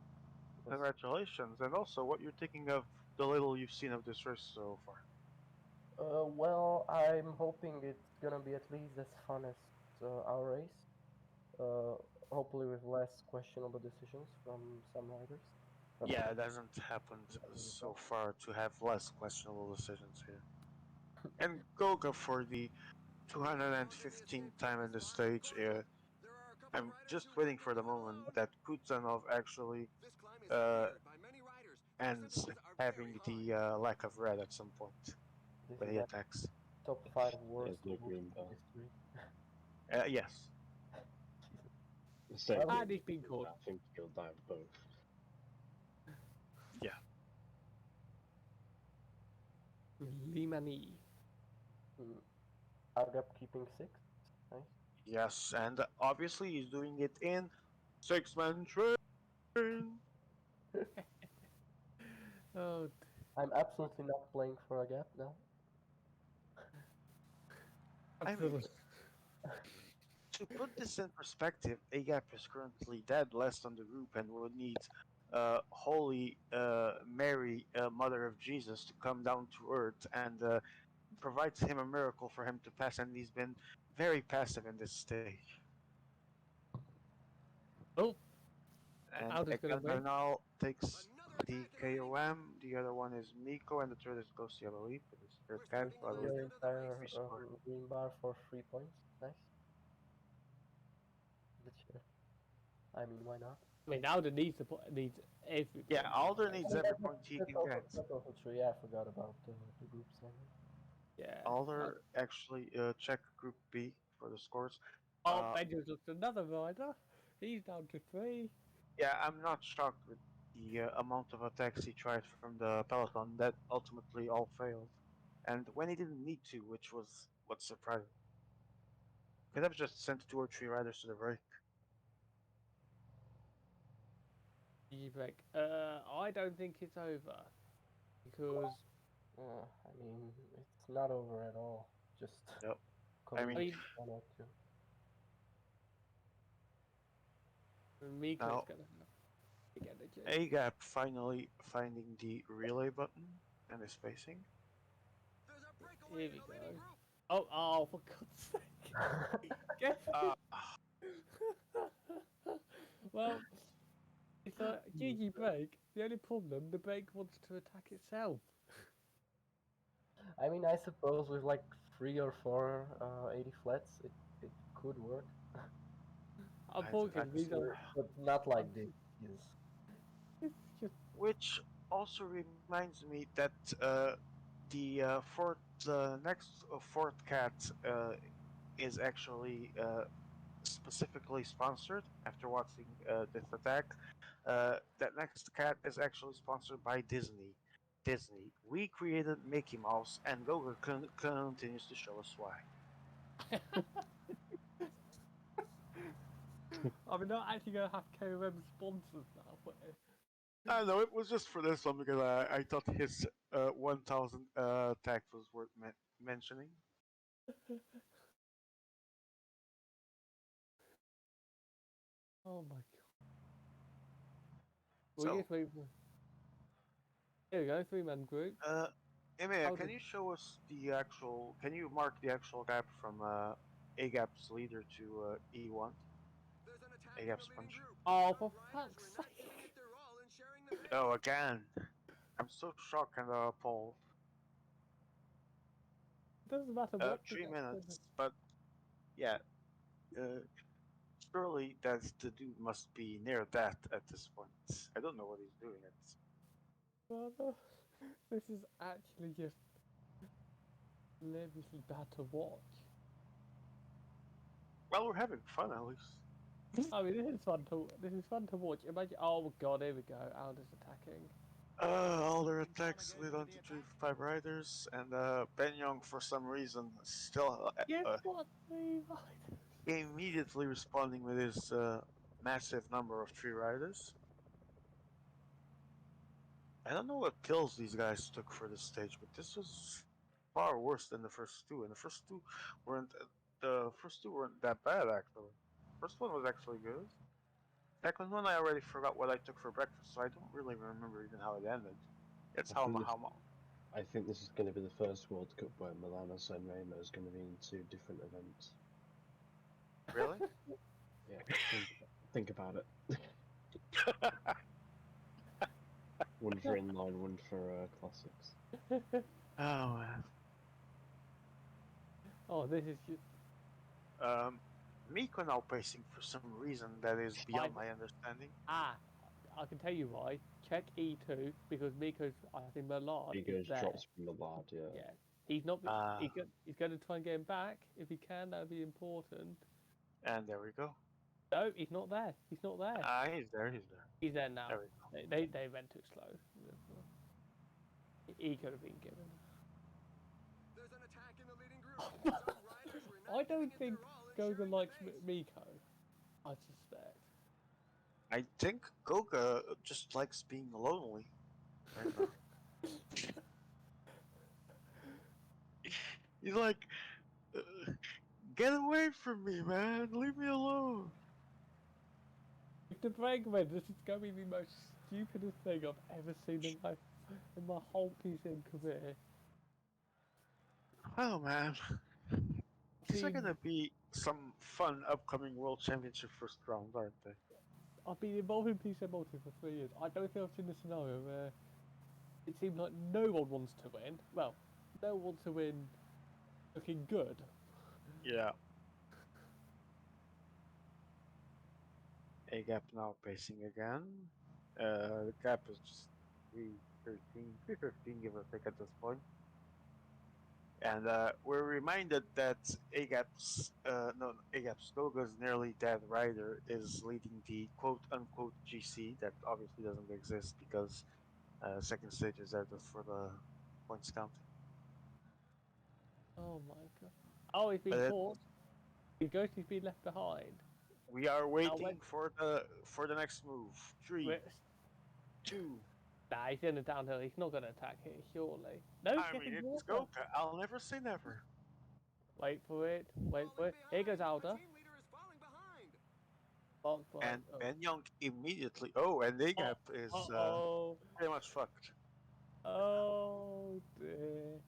Was congratulations, and also what you're thinking of the little you've seen of this race so far. well, I'm hoping it's gonna be at least as fun as our race. Uh, Hopefully with less questionable decisions from some riders. But Yeah, it hasn't happened nothing is so far to have less questionable decisions here. And Goga for the 215th time in the stage. I'm just waiting for the moment that Kutanov actually uh, ends having the lack of red at some point this when is he a attacks. top five worst There's no move green in belt. history. Yes. Jesus. The same Well, And he's been caught. I think he'll die of both. Yeah. Limani. mm, Argap keeping sixth. Nice. Yes, and obviously he's doing it in six-man train. Oh, I'm absolutely not playing for a gap now. I mean, absolutely. to put this in perspective, AGAP is currently dead last on the group and would need Holy Mary, Mother of Jesus, to come down to earth and provides him a miracle for him to pass, and he's been very passive in this stage. Oh, And Aldo's gonna again, win. Bernal takes the KOM. The other one is Miko, and the third is Ghosty, I believe. It is third cat, so I believe Your entire we scored. green bar for 3 points. Nice. That's sure. I mean, why not? I mean, Aldo needs every Yeah, point. Alder needs every That- point he that's can get. also true. Yeah, I forgot about the group standing. Yeah. Alder actually check Group B for the scores. Oh, Uh, Benja's just another rider. He's down to 3. yeah, I'm not shocked with the amount of attacks he tried from the peloton that ultimately all failed, and when he didn't need to, which was what's surprising. Could have just sent 2 or 3 riders to the break. GG break. I don't think it's over because I mean, it's not over at all. Just Yep. I I mean, mean one or two. Miko's now gonna have to get the G. A-Gap finally finding the relay button and is spacing. Here we go. Oh, for God's sake! Get Uh, well, it's a GG break. The only problem, the break wants to attack itself. I mean, I suppose with like 3 or 4 80 flats, it could work, Unfortunately, these are but not like this. um, Yes. it's just which also reminds me that the next fourth cat is actually specifically sponsored after watching this attack. That next cat is actually sponsored by Disney. Disney. We created Mickey Mouse, and Goga continues to show us why. I mean, not actually gonna have KOM sponsors now, but I know it was just for this one because I thought his 1,000 tag was worth mentioning. oh my god. We So, just wait for. Here we go, 3-man group. Emea, How can did you show us the actual? Can you mark the actual gap from A Gap's leader to E1? A Gap's punch. Oh, for fuck's sake! Oh, again. I'm so shocked and appalled. It doesn't matter what the Three gap says. minutes, but yeah. Uh, Surely the dude must be near that at this point. I don't know what he's doing at this. Brother, this is actually just hilariously bad to watch. Well, we're having fun at least. I mean, this is fun to watch. Imagine. Oh god, here we go. Alder's attacking. All their attacks lead on to 3 5 riders, and Ben Young, for some reason, still Guess what? 3 riders. immediately responding with his massive number of 3 riders. I don't know what kills these guys took for this stage, but this was far worse than the first two. And weren't the first two weren't that bad actually. First one was actually good. Second one I already forgot what I took for breakfast, so I don't really remember even how it ended. It's I think this, how I think this is going to be the first World Cup where Milano San Remo is going to be in 2 different events. really. Yeah, think about it. One for inline, one for classics. Oh man. Oh, this is just. Miko now pacing for some reason that is beyond my understanding. Ah, I can tell you why. Check E2 because Miko's, I think Millard He is goes there. drops from the lad, yeah. Yeah, he's not. Uh, He's going to try and get him back if he can. That would be important. and there we go. No, he's not there. He's not there. He's there. He's there. He's there now. There we go. They went too slow. He could have been given. I don't think Goga likes Miko. I suspect. I think Goga just likes being lonely right now. He's like, get away from me, man. Leave me alone. If the break went, this is going to be the most stupidest thing I've ever seen in my whole PCM career. Oh man, these are Seen gonna be some fun upcoming World Championship first rounds, aren't they? I've been involved in PCM multi for 3 years. I don't think I've seen a scenario where it seems like no one wants to win. Well, no one wants to win looking good. Yeah. A gap now pacing again. The gap is just 313, 315, give or take at this point. And we're reminded that A-Gap's, no, A-Gap's Goga's nearly dead rider is leading the quote-unquote GC that obviously doesn't exist because second stage is added for the points counting. Oh my god. Oh, he's been But caught. Ghosty's been left behind. we are waiting when- for the next move. 3, 2. Nah, he's in a downhill. He's not going to attack it, surely. No, he's I mean, getting it's water. Goga. I'll never say never. Wait for it. Wait for it. Here goes Alda. Box, And oh. Ben Young immediately. Oh, and A-Gap is Uh-oh. pretty much fucked. Oh, dear.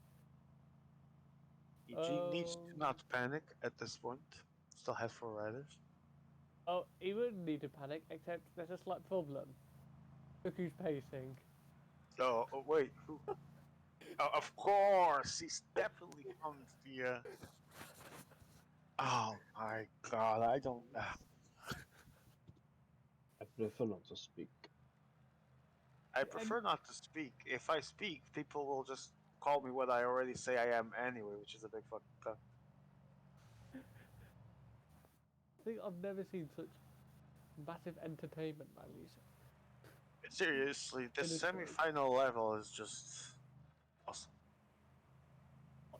EG needs Oh. to not panic at this point. Still has 4 riders. Oh, he wouldn't need to panic, except there's a slight problem. Look who's pacing. Oh wait, who? Of course, he's definitely found the. Oh my god, I don't. I prefer not to speak. I prefer not to speak. If I speak, people will just call me what I already say I am anyway, which is a big fucking cut. I think I've never seen such massive entertainment values. Seriously, the In a show. semi-final level is just awesome.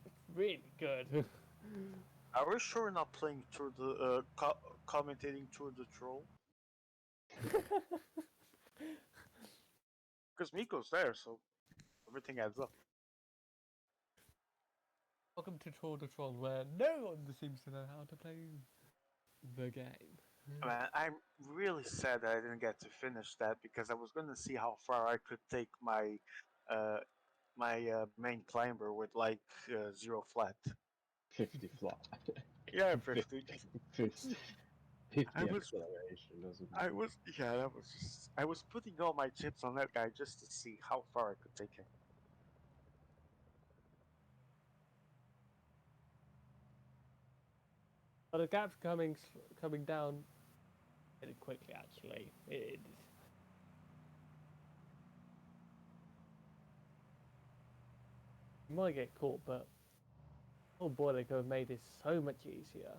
It's really good. Are we sure we're not playing through the commentating through the troll? Because Miko's there, so everything adds up. Welcome to Tour de Troll, where no one seems to know how to play the game. Man, I'm really sad that I didn't get to finish that because I was going to see how far I could take my main climber with like 0 flat. 50 flat. Yeah, 50. 50 I was, acceleration, doesn't it? I was, yeah, that was just. I was putting all my chips on that guy just to see how far I could take him. But the gap's coming down pretty quickly, actually. You might get caught, but oh boy, they could have made this so much easier.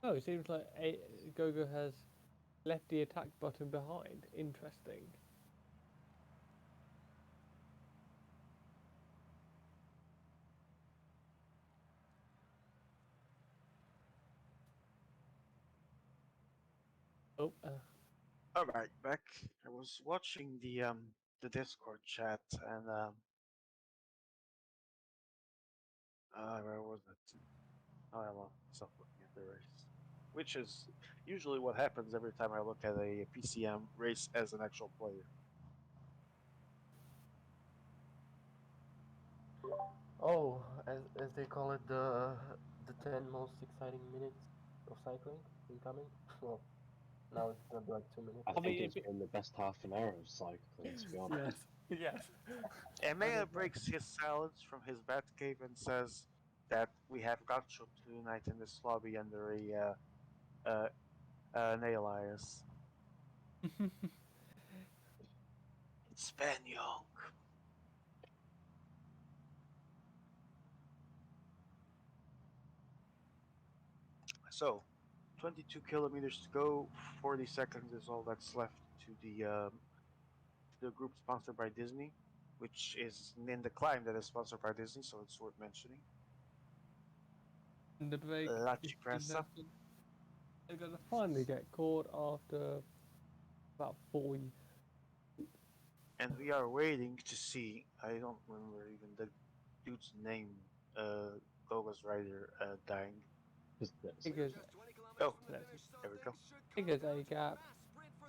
Oh, it seems like Gogo has left the attack button behind. Interesting. Oh, All right, back. I was watching the Discord chat and where was it? Oh, I lost myself looking at the race, which is usually what happens every time I look at a PCM race as an actual player. Oh, as they call it, the 10 most exciting minutes of cycling incoming. Well, now it's gonna be like 2 minutes. I I think mean, it's been the best half an hour of cycling, to be honest. yes. Emea breaks his silence from his bat cave and says that we have Gacho tonight in this lobby under an alias. It's Ben Young. So, 22 kilometers to go. 40 seconds is all that's left to the group sponsored by Disney, which is in the climb that is sponsored by Disney, so it's worth mentioning. And the break La is Cipressa. they're gonna finally get caught after about 4 years. And we are waiting to see. I don't remember even the dude's name. Goga's rider dying. Just this. Because Oh, no, there we go. because a gap.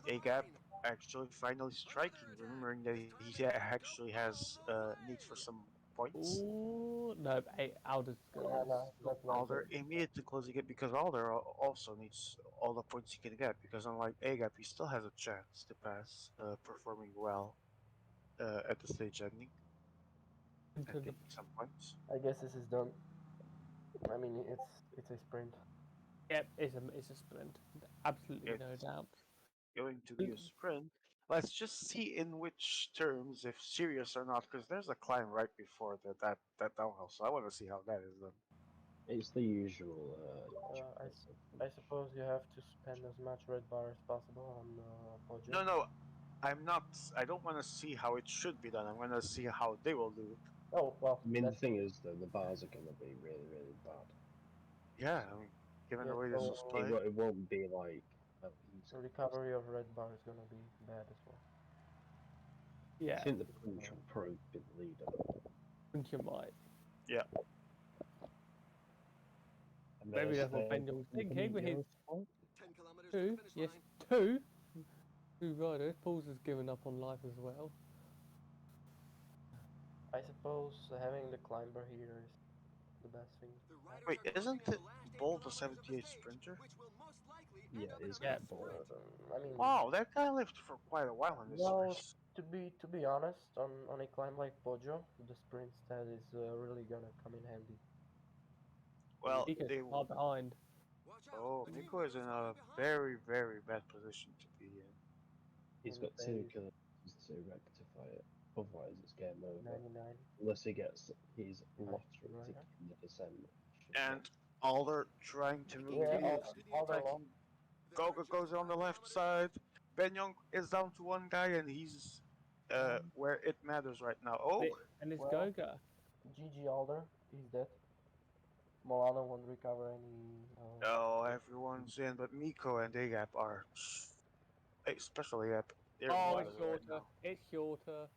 A gap. actually finally striking, remembering that he actually has need for some points. Ooh, no, Alder's gonna Yeah, no, stop. not like Alder that. immediately closing it because Alder also needs all the points he can get because unlike Agap, he still has a chance to pass, performing well at the stage ending and Into the taking some points. I guess this is done. I mean, it's a sprint. yep, it's a sprint, absolutely no It's doubt. going to be a sprint. Let's just see in which terms, if serious or not, because there's a climb right before that downhill. So I want to see how that is done. It's the usual. I suppose you have to spend as much red bar as possible on No, Poggio. no, I'm not. I don't want to see how it should be done. I want to see how they will do it. Oh well, I mean, the that's thing is, though, the bars are going to be really, really bad. Yeah, I mean, given yeah. the way this So was played. It won't be like easy. recovery of red bar is gonna be bad as well. I Yeah, think the punch will probably be the leader. I think you might. Yeah. And Maybe there's that's what Ben Young's thinking with his 10 kilometers to the two. finish Yes, line. two riders. Paul's has given up on life as well. I suppose having the climber here is the best thing. The riders Wait, are closing isn't on it the last 8 Bolt a kilometers of the 78 stage, sprinter? which will most likely Yeah, end up in a it's Yeah, big got Bolt. sprint. I mean, Wow, that guy lived for quite a while in this well, race. to be honest, on a climb like Poggio, the sprint stat is really gonna come in handy. Well, he gets they. far behind. Watch out, Oh, the team Miko is in leader's a falling behind. very, very bad position to be in. He's In got two pace kilometers to rectify it. Otherwise, it's game over. 99. Unless he gets his I lottery right ticket now. in the descent. Should And Alder trying to move Yeah, immediately, To the all their attack. long. attacking. There are Goga just goes on 5 the left kilometers to side. go. Ben Young is down to one guy, and he's where it matters right now. Oh, And it's Well, Goga. GG Alder, he's dead. Molano won't recover any. oh, everyone's in, but Miko and Agap are, especially Agap, they're Oh, out it's of it right shorter. now. It's shorter.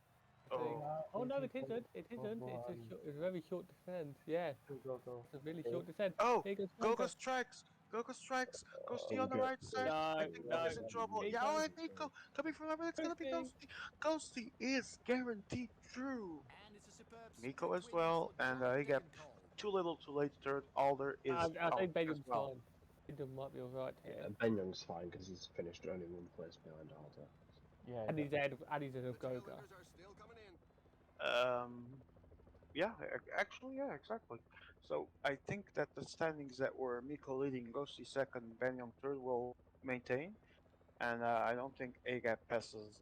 I think. Oh, Yeah, Oh if no, he it isn't. It goes isn't. on It's a very short descent. Yeah, to go. it's a really Okay. short descent. oh, Here goes Goga Goga. strikes. Goga strikes. Ghosty he on the right goes side. I No, think no, Goga's in trouble. Yeah, Miko. oh, and Miko coming from over. It's gonna be Ghosty. Ghosty. Ghosty is guaranteed through. And it's a superb Miko sprint as win well, for and John he got Degenkolb. too little, too late. Third, Alder is I out think as Benjamin's well. fine. Benjamin might be alright here. Yeah, Ben Young's fine because he's finished only one place behind Alder. Yeah, And he's exactly. ahead of The Goga. tailwinners are still coming in. Yeah, actually, yeah, exactly. So I think that the standings that were Miko leading, Ghosty second, Banyong third will maintain, and I don't think Agap passes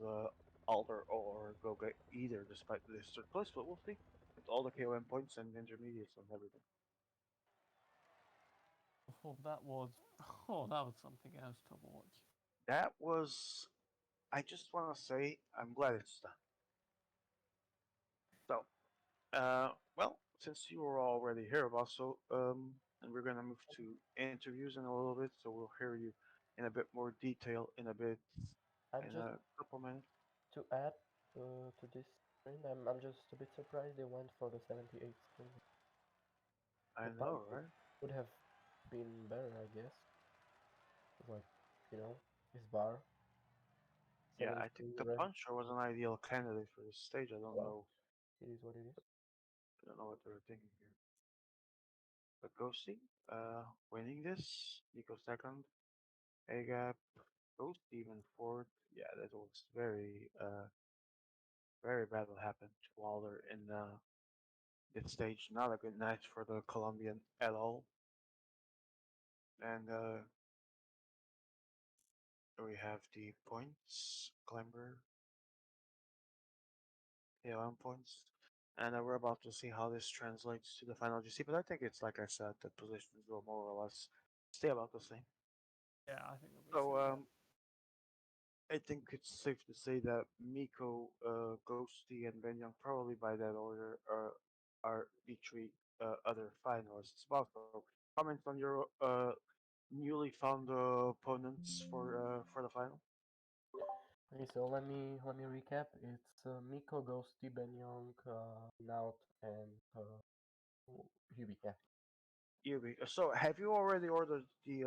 Alder or Goga either, despite this third place. But we'll see. With all the KOM points and intermediates and everything. Oh, that was that was something else to watch. That was. I just want to say I'm glad it's done. So, well, since you were already here, also, and we're gonna move to interviews in a little bit, so we'll hear you in a bit more detail in a bit, I'm in just a couple minutes. to add to this sprint. I'm just a bit surprised they went for the 78 sprint. I The punch know, right? would have been better, I guess. Like, you know, his bar Yeah, I think 73 the red. puncher was an ideal candidate for this stage. Well, it is what it is. I don't know what they were thinking here. But Ghosty, winning this, Nico second, Agap, Ghost even fourth. Yeah, that was very bad what happened to Wilder in this stage. Not a good night for the Colombian at all. And we have the points, Climber, AOM points. And we're about to see how this translates to the final GC. But I think it's like I said, the positions will more or less stay about the same. Yeah, I think it'll be So similar. I think it's safe to say that Miko, Ghosty, and Benyang probably by that order are the three other finalists. Also, comments on your newly found opponents for the final. Okay, so let me recap. It's Miko, Ghosty, Benyong, Naut, and Hubie. Yeah. Yubi. So, have you already ordered the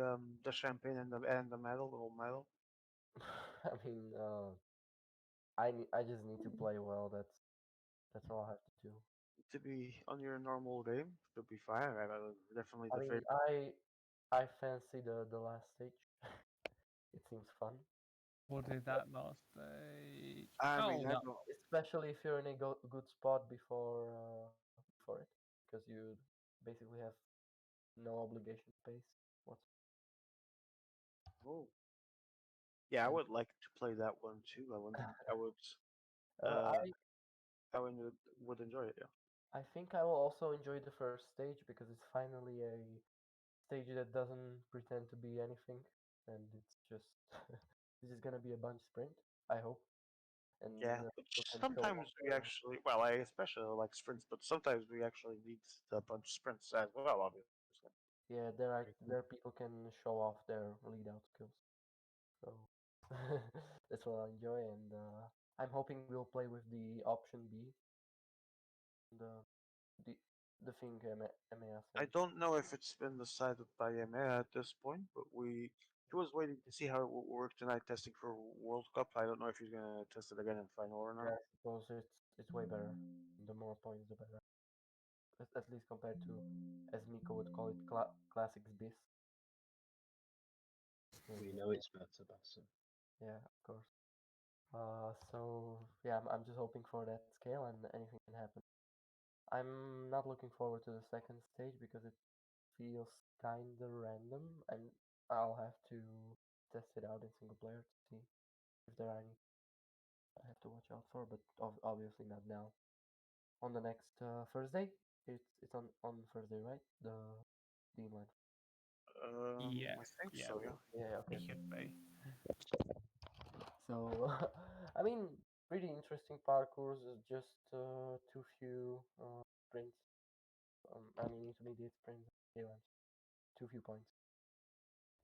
champagne and the medal, the gold medal? I mean, I just need to play well. That's all I have to do. To be on your normal game should be fine. Definitely I the mean, favorite. I fancy the last stage. It seems fun, What is that last stage? I Oh, mean, I no. don't. especially if you're in a good spot before it, because you basically have no obligation space. What's Oh, yeah, I and would like to play that one too. I would. uh, Uh, I would enjoy it. Yeah. I think I will also enjoy the first stage because it's finally a stage that doesn't pretend to be anything, and it's just this is gonna be a bunch sprint. I hope, and Yeah, people which can show off sometimes we their actually, well, I especially like sprints, but sometimes we actually need a bunch of sprints as well, obviously. yeah. There people can show off their lead out skills. So that's what I enjoy, and I'm hoping we'll play with the option B, the the the thing EMEA I sent. don't know if it's been decided by EMEA at this point, but he was waiting to see how it will work tonight testing for World Cup. I don't know if he's gonna test it again in final or not. Yeah, I suppose it's way better. The more points, the better. At least compared to, as Miko would call it, classics bis. We Because know it's better, Basso. yeah, of course. So yeah, I'm just hoping for that scale, and anything can happen. I'm not looking forward to the second stage because it feels kinda random, and I'll have to test it out in single player to see if there are any I have to watch out for, but obviously not now. On the next Thursday, it's on Thursday, right? The inline. Yeah, I think yeah, so. Yeah. Yeah, it okay. should be. So I mean, pretty interesting parkours. Just too few sprints. I mean, intermediate sprints. Yeah, too few points.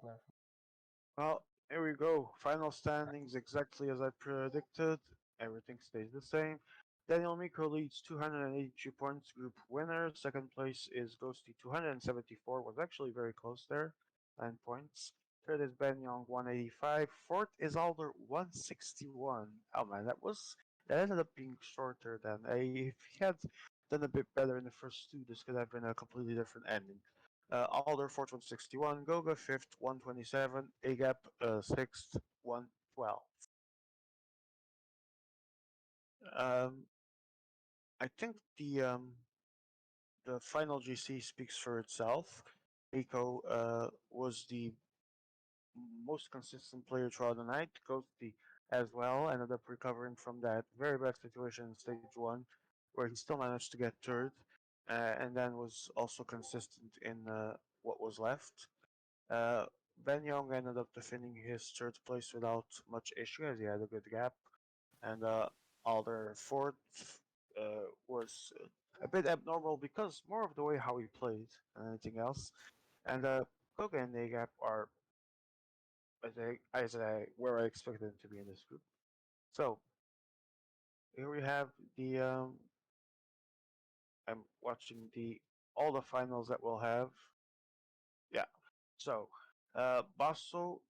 Clarify. Well, here we go. Final standings exactly as I predicted. Everything stays the same. Daniel Miko leads 282 points, group winner. Second place is Ghosty 274. Was actually very close there, 9 points. Third is Ben Young 185. Fourth is Alder 161. Oh man, that ended up being shorter than if he had done a bit better in the first two. This could have been a completely different ending. Alder fourth 161, Goga fifth 127, Agap sixth 112. Um, I think the final GC speaks for itself. Miko was the most consistent player throughout the night. Ghosty as well ended up recovering from that very bad situation in stage one, where he still managed to get third, and then was also consistent in what was left. Uh, Ben Young ended up defending his third place without much issue as he had a good gap, and Alder fourth was a bit abnormal because more of the way how he played than anything else. And Koga and Nagap are as I where I expected them to be in this group. So here we have the I'm watching the all the finals that we'll have. Yeah. So Basso,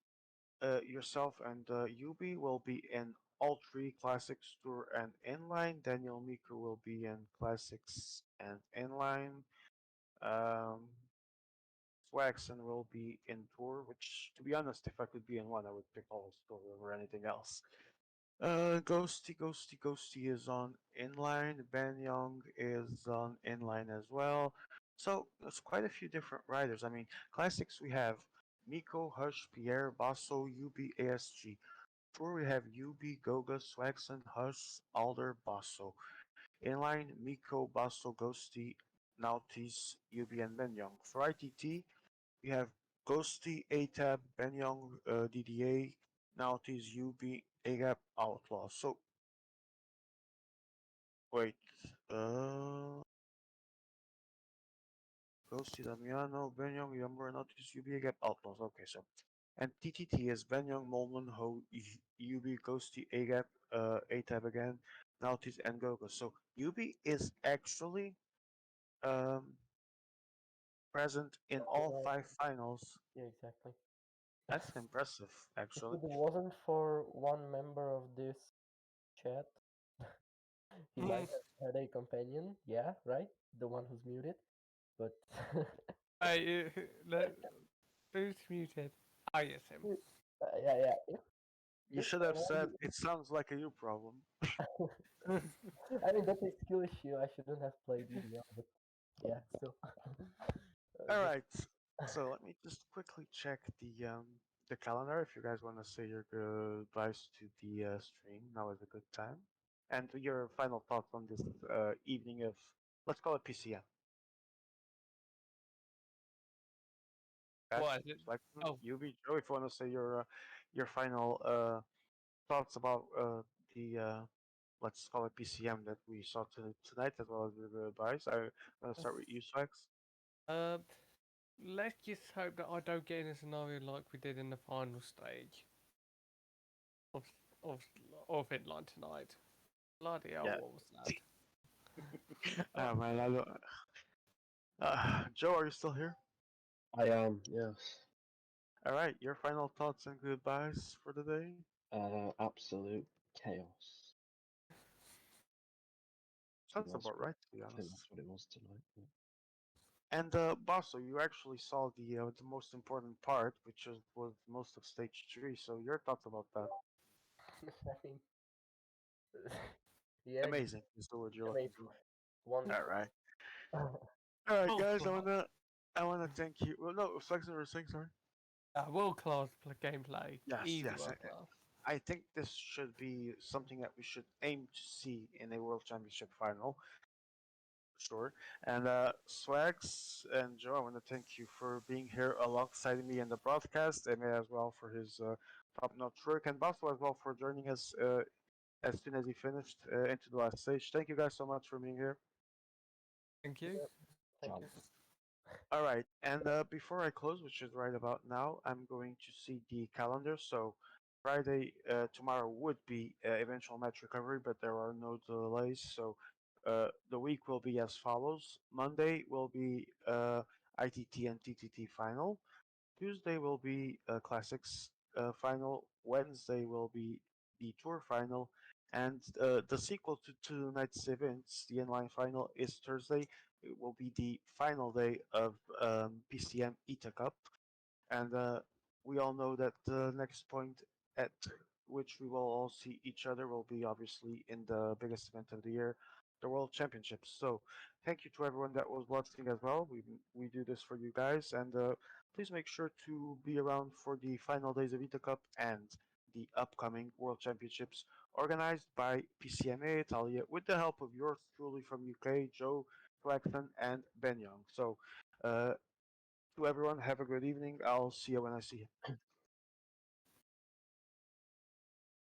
yourself and Yubi will be in all three classics tour and inline. Daniel Meeker will be in classics and inline. Um, Swaxon will be in tour, which, to be honest, if I could be in one, I would pick all tour over anything else. Ghosty is on inline. Ben Young is on inline as well. So there's quite a few different riders. I mean, classics we have Miko, Hush, Pierre, Basso, UB, ASG. Tour we have UB, Goga, Swagson, Hush, Alder, Basso. Inline Miko, Basso, Ghosty, Nautis, UB, and Ben Young. For ITT, we have Ghosty, ATAB, Ben Young, DDA, Nautis, UB, AGAP, Outlaw. So wait, uh, Ghosty, Damiano, Benyong, Yumber, Nautilus, UB, Gap, Outlaws. Okay, so. And TTT is Benyong, Molman, Ho, UB, Ghosty, Agap, ATAB again, Nautilus, and Gogo. So UB is actually um, present in all Well, five finals. yeah, exactly. That's impressive, If actually. it wasn't for one member of this chat. He might have had a companion, yeah, right? The one who's muted. But Hey, who's muted? Oh, yes, him. yeah, yeah. You If should have said it sounds like a you problem. I mean that's a skill issue. I shouldn't have played EDL, but yeah, still. All Just right. So let me just quickly check the calendar. If you guys want to say your goodbyes to the stream, now is a good time. And your final thoughts on this evening of, let's call it PCM. Guys, What is it? like Oh, you be Joe, if you want to say your final thoughts about the let's call it PCM that we saw tonight, as well as your goodbyes. I'm gonna start with you, Swags. uh, let's just hope that I don't get in a scenario like we did in the final stage of of of Inline tonight. Bloody hell, Yeah. what was that? Oh man, I don't. Joe, are you still here? I am, yes. All right, your final thoughts and goodbyes for the day. Absolute chaos. I think Sounds that's about what right, to be I think honest. that's what it was tonight. Yeah. And Basso, you actually saw the most important part, which was most of stage 3. So your thoughts about that? I mean, yeah, just Amazing is the word you're looking amazing, for. All wonderful. right, all right, World guys. class. I wanna thank you. Well, no, Swags were saying sorry. World class gameplay. Yes, Easy yes. world class. I think this should be something that we should aim to see in a World Championship final. Sure. And Swags and Joe, I want to thank you for being here alongside me in the broadcast, and as well for his top-notch work, and Basso as well for joining us as soon as he finished into the last stage. Thank you guys so much for being here. Thank you. Thank Ciao. you. All right, and before I close, which is right about now, I'm going to see the calendar. So Friday, tomorrow would be eventual match recovery, but there are no delays. So the week will be as follows: Monday will be ITT and TTT final. Tuesday will be classics final. Wednesday will be the tour final, and the sequel to tonight's events, the inline final, is Thursday. It will be the final day of PCM ITA Cup, and we all know that the next point at which we will all see each other will be obviously in the biggest event of the year, the World Championships. So, thank you to everyone that was watching as well. We do this for you guys, and please make sure to be around for the final days of Ita Cup and the upcoming World Championships organized by PCMA Italia with the help of yours truly from UK, Joe Flaxman and Ben Young. So, uh, to everyone, have a good evening. I'll see you when I see you.